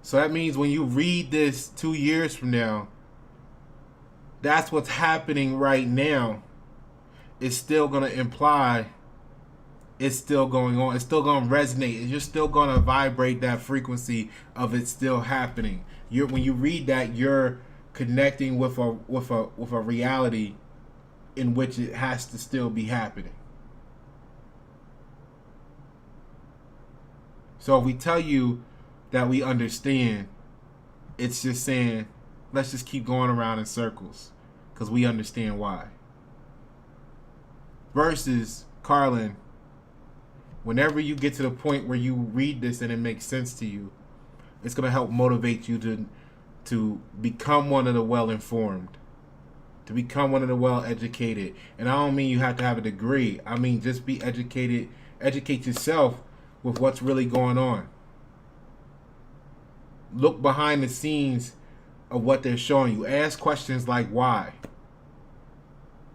So that means when you read this 2 years from now, that's what's happening right now. It's still going to imply it's still going on. It's still going to resonate. You're still going to vibrate that frequency of it still happening. When you read that, you're connecting with a reality in which it has to still be happening. So if we tell you that we understand, it's just saying, let's just keep going around in circles because we understand why. Versus, Carlin, whenever you get to the point where you read this and it makes sense to you, it's going to help motivate you to become one of the well-informed, to become one of the well-educated. And I don't mean you have to have a degree. I mean just be educated, educate yourself with what's really going on. Look behind the scenes of what they're showing you. Ask questions like why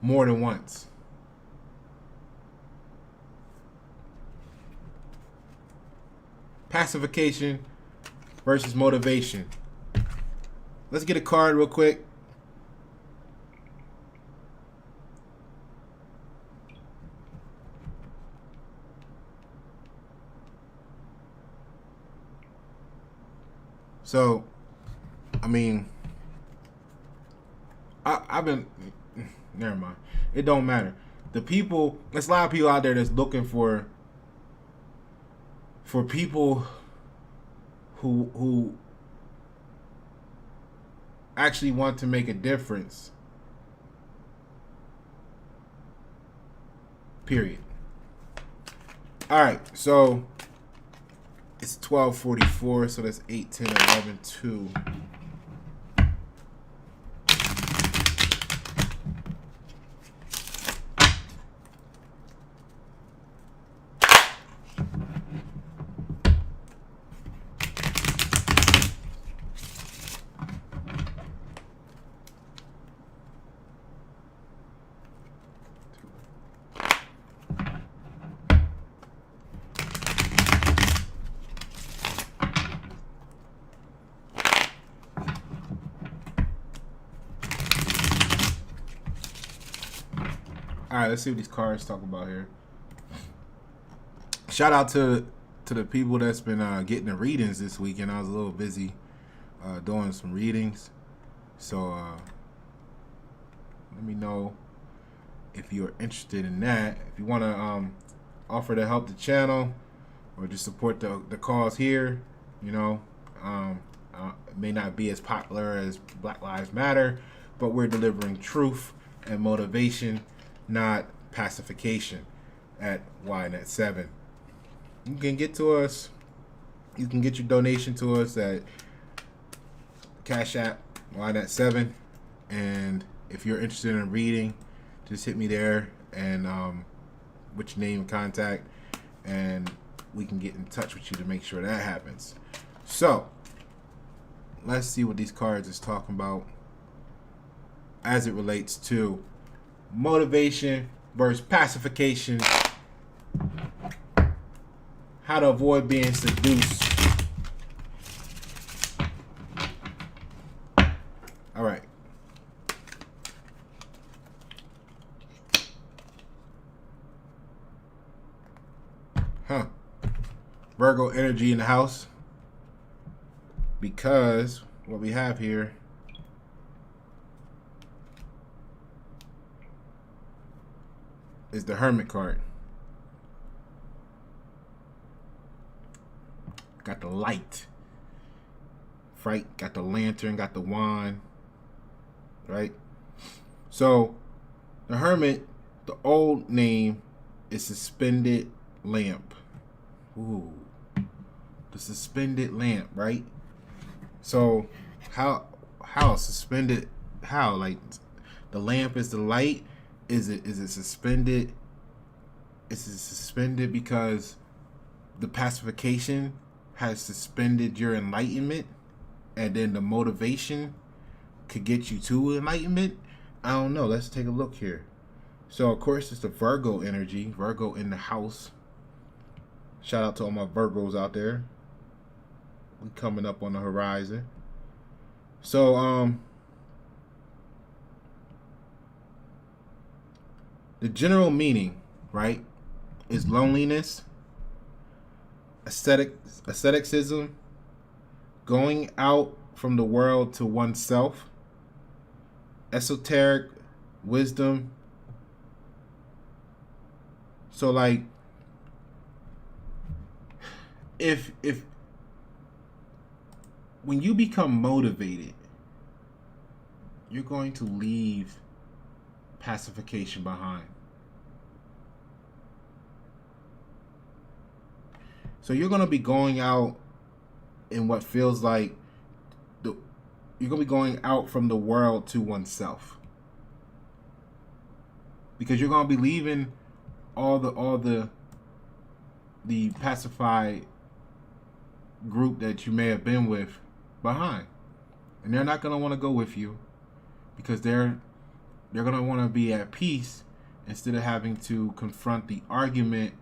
more than once. Pacification versus motivation. Let's get a card real quick. So, I mean, I've been, never mind. It don't matter. The people, there's a lot of people out there that's looking for people who actually want to make a difference. Period. All right, so it's 12:44, so that's 8, 10, 11, 2. All right, let's see what these cards talk about here. Shout out to the people that's been getting the readings this weekend. I was a little busy doing some readings, so let me know if you're interested in that. If you want to offer to help the channel or just support the cause here, you know, it may not be as popular as Black Lives Matter, but we're delivering truth and motivation, not pacification, at YNet7. You can get to us. You can get your donation to us at Cash App YNet7. And if you're interested in reading, just hit me there and with your name and contact, and we can get in touch with you to make sure that happens. So let's see what these cards is talking about as it relates to motivation versus pacification. How to avoid being seduced. All right. Virgo energy in the house. Because what we have here is the Hermit card. Got the light. right? Got the lantern, got the wand, right? So the hermit, the old name is suspended lamp. Ooh, the suspended lamp, right? So how suspended? How, like, the lamp is the light? Is it suspended? Is it suspended because the pacification has suspended your enlightenment, and then the motivation could get you to enlightenment? I don't know. Let's take a look here. So, of course, it's the Virgo energy. Virgo in the house. Shout out to all my Virgos out there. We coming up on the horizon. So, the general meaning, right, is loneliness, asceticism, going out from the world to oneself, esoteric wisdom. So, like, if when you become motivated, you're going to leave pacification behind. So you're going to be going out in what feels like you're going to be going out from the world to oneself, because you're going to be leaving all the pacified group that you may have been with behind, and they're not going to want to go with you, because they're going to want to be at peace instead of having to confront the argument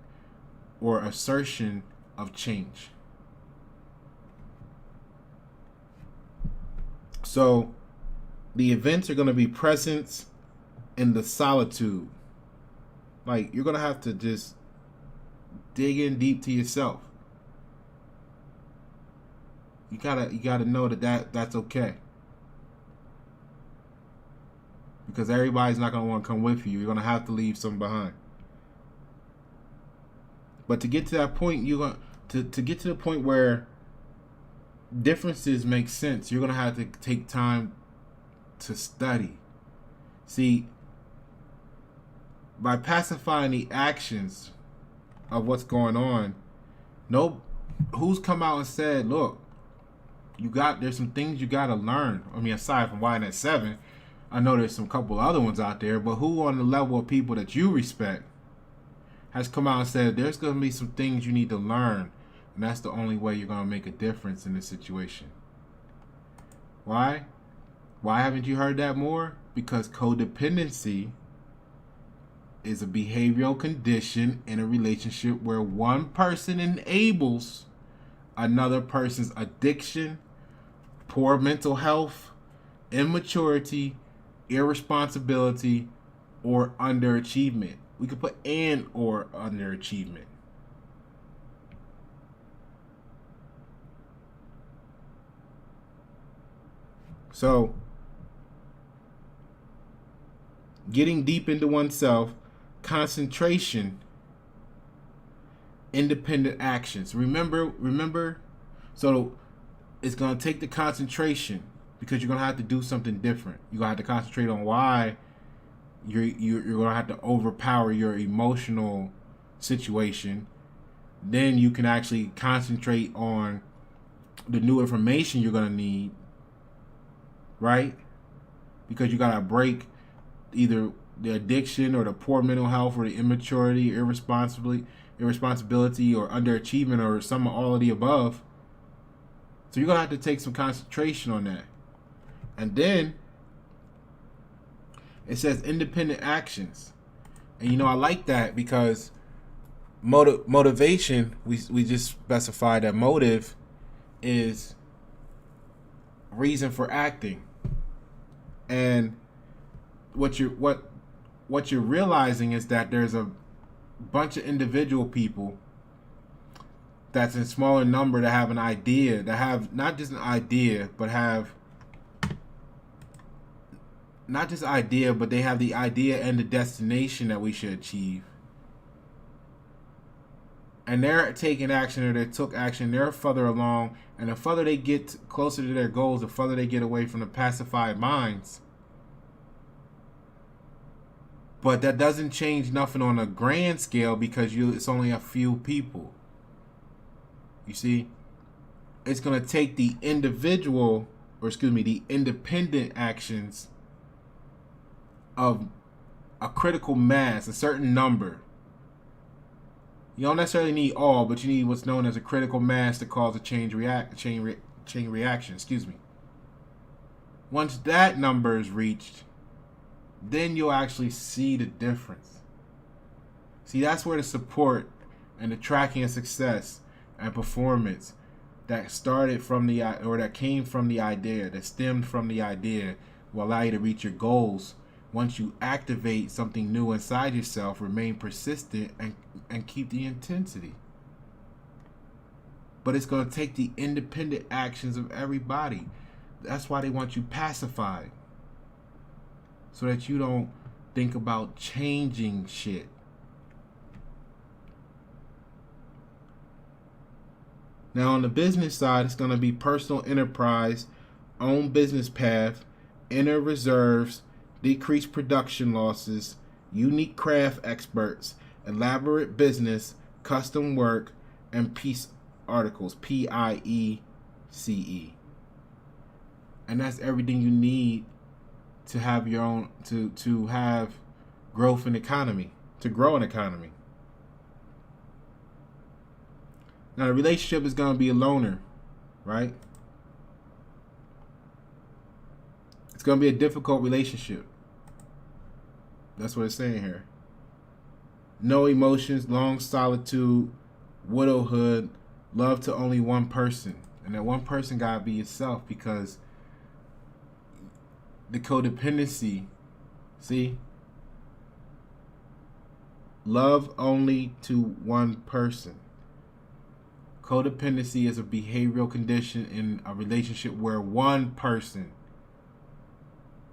or assertion of change. So the events are going to be presence in the solitude. Like, you're going to have to just dig in deep to yourself. You gotta know that's okay. Because everybody's not going to want to come with you. You're going to have to leave some behind. But to get to that point, you're going to get to the point where differences make sense. You're going to have to take time to study. See, by pacifying the actions of what's going on, who's come out and said, look, there's some things you got to learn. I mean, aside from YNet 7, I know there's some couple other ones out there, but who on the level of people that you respect has come out and said there's going to be some things you need to learn, and that's the only way you're going to make a difference in this situation? Why? Why haven't you heard that more? Because codependency is a behavioral condition in a relationship where one person enables another person's addiction, poor mental health, immaturity, irresponsibility, or underachievement. We could put "and" or underachievement. So, getting deep into oneself, concentration, independent actions. Remember. So, it's going to take the concentration, because you're going to have to do something different. You're going to have to concentrate on why you're going to have to overpower your emotional situation. Then you can actually concentrate on the new information you're going to need, right? Because you got to break either the addiction or the poor mental health or the immaturity, irresponsibility or underachievement or some of all of the above. So you're going to have to take some concentration on that. And then it says independent actions. And I like that, because motivation, we just specified that motive is reason for acting. And what you're realizing is that there's a bunch of individual people that's in smaller number that have an idea, that have not just an idea, but have not just idea, but they have the idea and the destination that we should achieve. and they're taking action or they took action, they're further along, and the further they get closer to their goals, the further they get away from the pacified minds. But that doesn't change nothing on a grand scale because it's only a few people. You see, it's going to take the independent actions of a critical mass, a certain number. You don't necessarily need all, but you need what's known as a critical mass to cause a chain reaction. Once that number is reached, then you'll actually see the difference. See, that's where the support and the tracking of success and performance that started from that came from the idea, that stemmed from the idea, will allow you to reach your goals. Once you activate something new inside yourself, remain persistent and keep the intensity. But it's going to take the independent actions of everybody. That's why they want you pacified, so that you don't think about changing shit. Now on the business side, it's going to be personal enterprise, own business path, inner reserves, decreased production losses, unique craft experts, elaborate business, custom work, and peace articles, PIECE. And that's everything you need to have your own, to have growth in economy, to grow an economy. Now the relationship is going to be a loner, right? It's going to be a difficult relationship. That's what it's saying here. No emotions, long solitude, widowhood, love to only one person. And that one person got to be yourself, because the codependency, see? Love only to one person. Codependency is a behavioral condition in a relationship where one person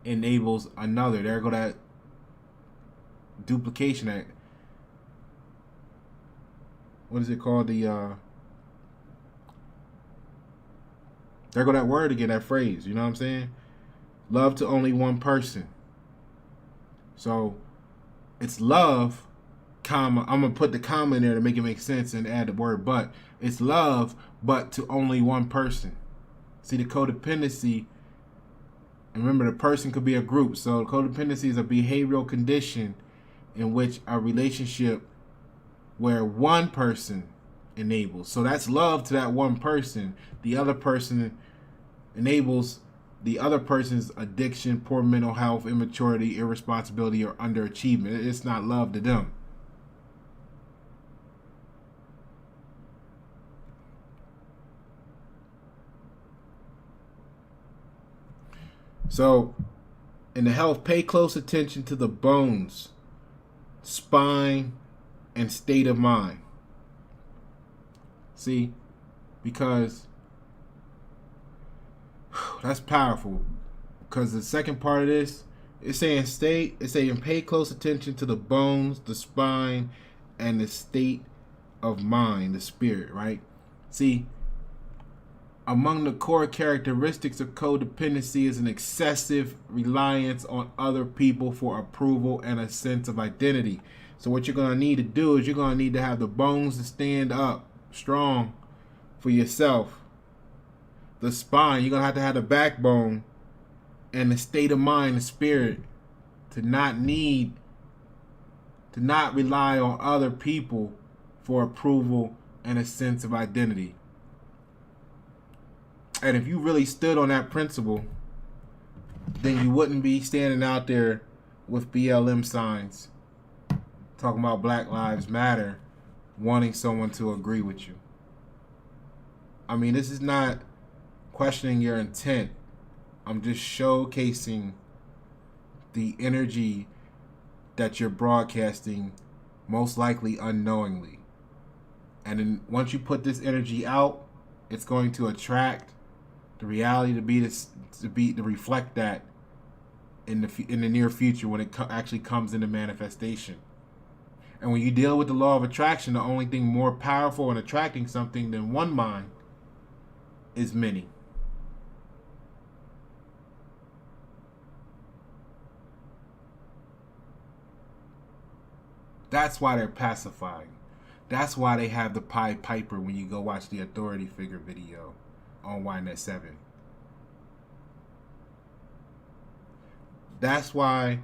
enables another. There go that duplication. That, what is it called? There go that word again, that phrase. You know what I'm saying? Love to only one person. So it's love, comma. I'm gonna put the comma in there to make it make sense and add the word but. It's love, but to only one person. See, the codependency, and remember, the person could be a group. So codependency is a behavioral condition in which a relationship where one person enables. So that's love to that one person. The other person enables the other person's addiction, poor mental health, immaturity, irresponsibility, or underachievement. It's not love to them. So, in the health, pay close attention to the bones, spine, and state of mind. See, because that's powerful. Because the second part of this, it's saying pay close attention to the bones, the spine, and the state of mind, the spirit, right? See, among the core characteristics of codependency is an excessive reliance on other people for approval and a sense of identity. So what you're going to need to do is you're going to need to have the bones to stand up strong for yourself. The spine, you're going to have the backbone, and the state of mind, the spirit, to not rely on other people for approval and a sense of identity. And if you really stood on that principle, then you wouldn't be standing out there with BLM signs talking about Black Lives Matter, wanting someone to agree with you. I mean, this is not questioning your intent. I'm just showcasing the energy that you're broadcasting, most likely unknowingly. And then once you put this energy out, it's going to attract the reality to reflect that in the near future when it actually comes into manifestation. And when you deal with the law of attraction, the only thing more powerful in attracting something than one mind is many. That's why they're pacifying. That's why they have the Pied Piper when you go watch the authority figure video on YNet 7. That's why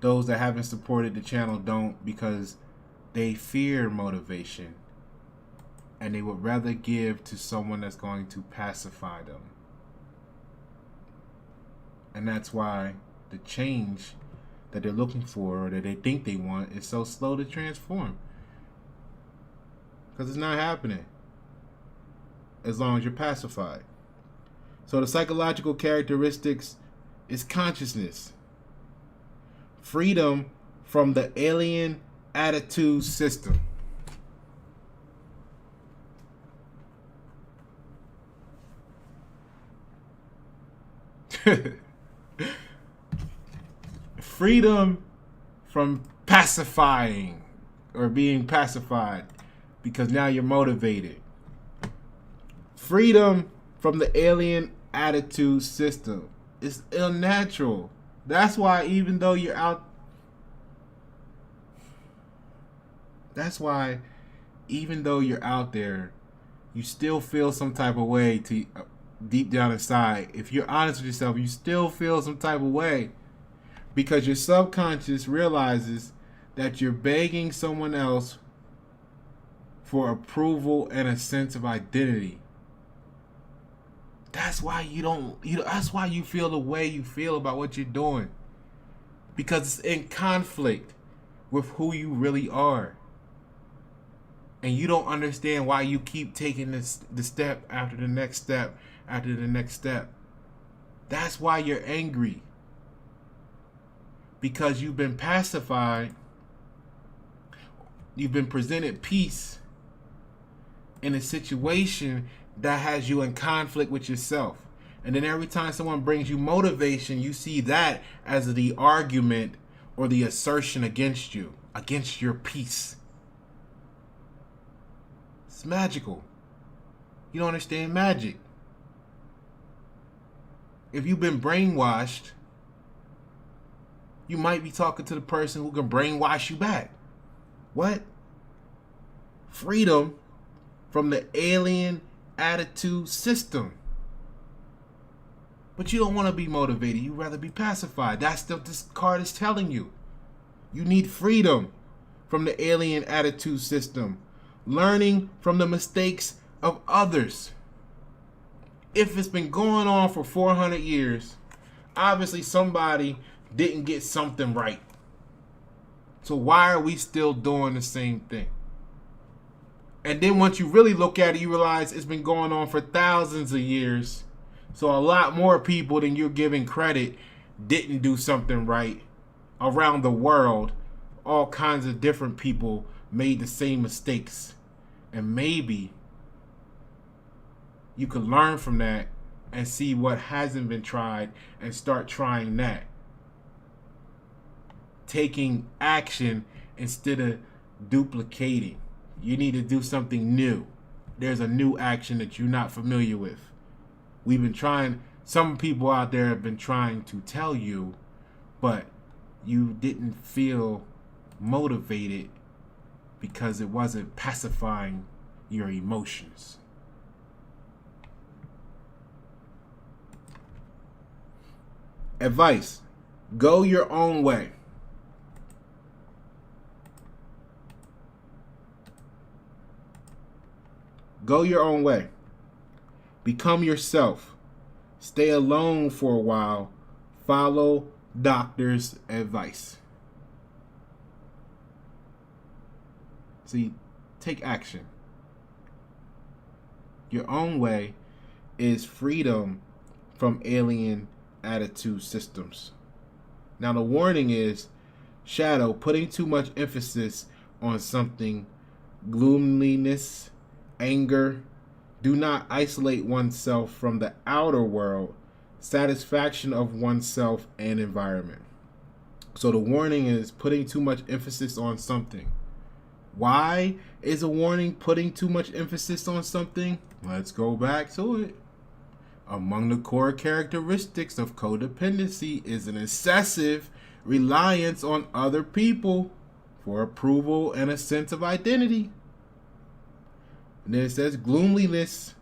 those that haven't supported the channel don't, because they fear motivation and they would rather give to someone that's going to pacify them. And that's why the change that they're looking for, or that they think they want, is so slow to transform. Because it's not happening as long as you're pacified. So the psychological characteristics is consciousness. Freedom from the alien attitude system. Freedom from pacifying or being pacified, because now you're motivated. Freedom from the alien attitude system. It's unnatural. That's why even though you're out, there, you still feel some type of way to deep down inside. If you're honest with yourself, you still feel some type of way, because your subconscious realizes that you're begging someone else for approval and a sense of identity. That's why that's why you feel the way you feel about what you're doing, because it's in conflict with who you really are. And you don't understand why you keep taking the step after the next step after the next step. That's why you're angry. Because you've been pacified. You've been presented peace in a situation that has you in conflict with yourself. And then every time someone brings you motivation, you see that as the argument or the assertion against you, against your peace. It's magical. You don't understand magic. If you've been brainwashed, you might be talking to the person who can brainwash you back. What? Freedom from the alien attitude system. But you don't want to be motivated. You'd rather be pacified. That's what this card is telling you. You need freedom from the alien attitude system. Learning from the mistakes of others. If it's been going on for 400 years, obviously somebody didn't get something right. So why are we still doing the same thing? And then once you really look at it, you realize it's been going on for thousands of years. So a lot more people than you're giving credit didn't do something right around the world. All kinds of different people made the same mistakes. And maybe you could learn from that and see what hasn't been tried and start trying that. Taking action instead of duplicating. You need to do something new. There's a new action that you're not familiar with. We've been trying, some people out there have been trying to tell you, but you didn't feel motivated because it wasn't pacifying your emotions. Advice: go your own way. Go your own way. Become yourself. Stay alone for a while. Follow doctor's advice. See, take action. Your own way is freedom from alien attitude systems. Now the warning is shadow, putting too much emphasis on something, gloominess, anger. Do not isolate oneself from the outer world, satisfaction of oneself and environment. So the warning is putting too much emphasis on something. Why is a warning putting too much emphasis on something? Let's go back to it. Among the core characteristics of codependency is an excessive reliance on other people for approval and a sense of identity. And then it says gloominess,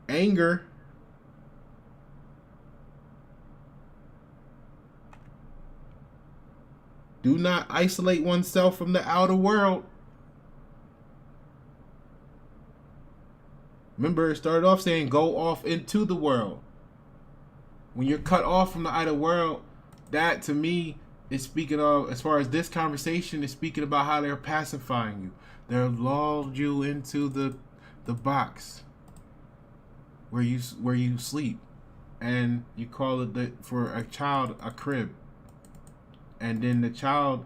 anger, do not isolate oneself from the outer world. Remember, it started off saying go off into the world. When you're cut off from the outer world, that to me is speaking of, as far as this conversation is speaking about how they're pacifying you. They're lulled you into the box where you sleep, and you call it for a child a crib, and then the child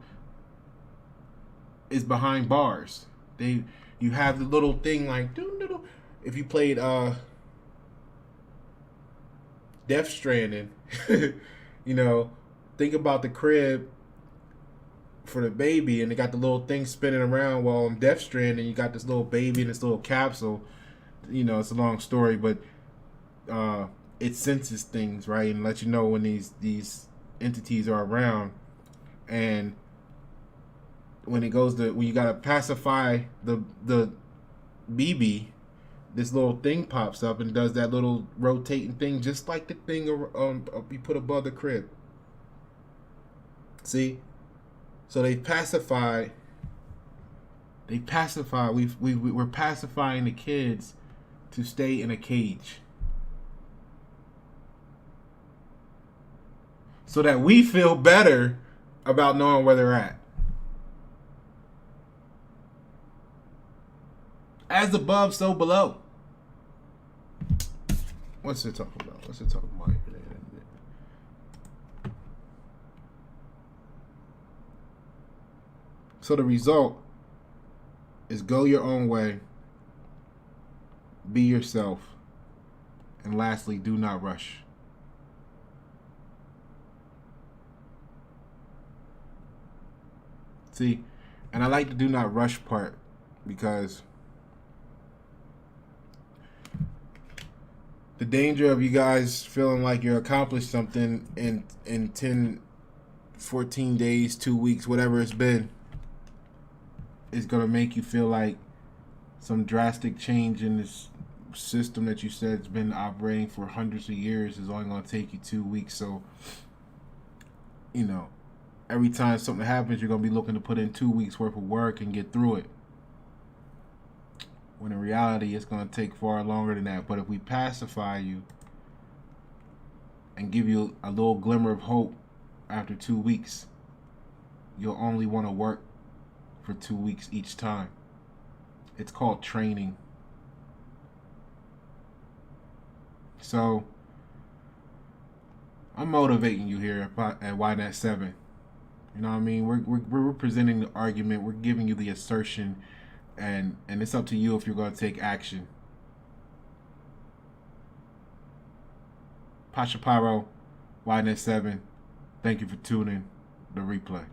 is behind bars. You have the little thing like doo-doo-doo. If you played Death Stranding, think about the crib for the baby, and they got the little thing spinning around while on Death Stranding. You got this little baby in this little capsule. It's a long story, but it senses things, right, and lets you know when these entities are around. And when you gotta pacify the BB, this little thing pops up and does that little rotating thing, just like the thing you put above the crib. See, so they pacify. We're pacifying the kids to stay in a cage, so that we feel better about knowing where they're at. As above, so below. What's it talking about? So the result is go your own way, be yourself, and lastly, do not rush. See, and I like the do not rush part because the danger of you guys feeling like you're accomplished something in 10, 14 days, 2 weeks, whatever it's been, is going to make you feel like some drastic change in this system that you said has been operating for hundreds of years is only going to take you 2 weeks. So, every time something happens, you're going to be looking to put in 2 weeks worth of work and get through it. When in reality, it's going to take far longer than that. But if we pacify you and give you a little glimmer of hope after 2 weeks, you'll only want to work for 2 weeks each time. It's called training. So, I'm motivating you here at YNet 7. You know what I mean? We're presenting the argument. We're giving you the assertion. And it's up to you if you're going to take action. Pacify, YNet 7. Thank you for tuning the replay.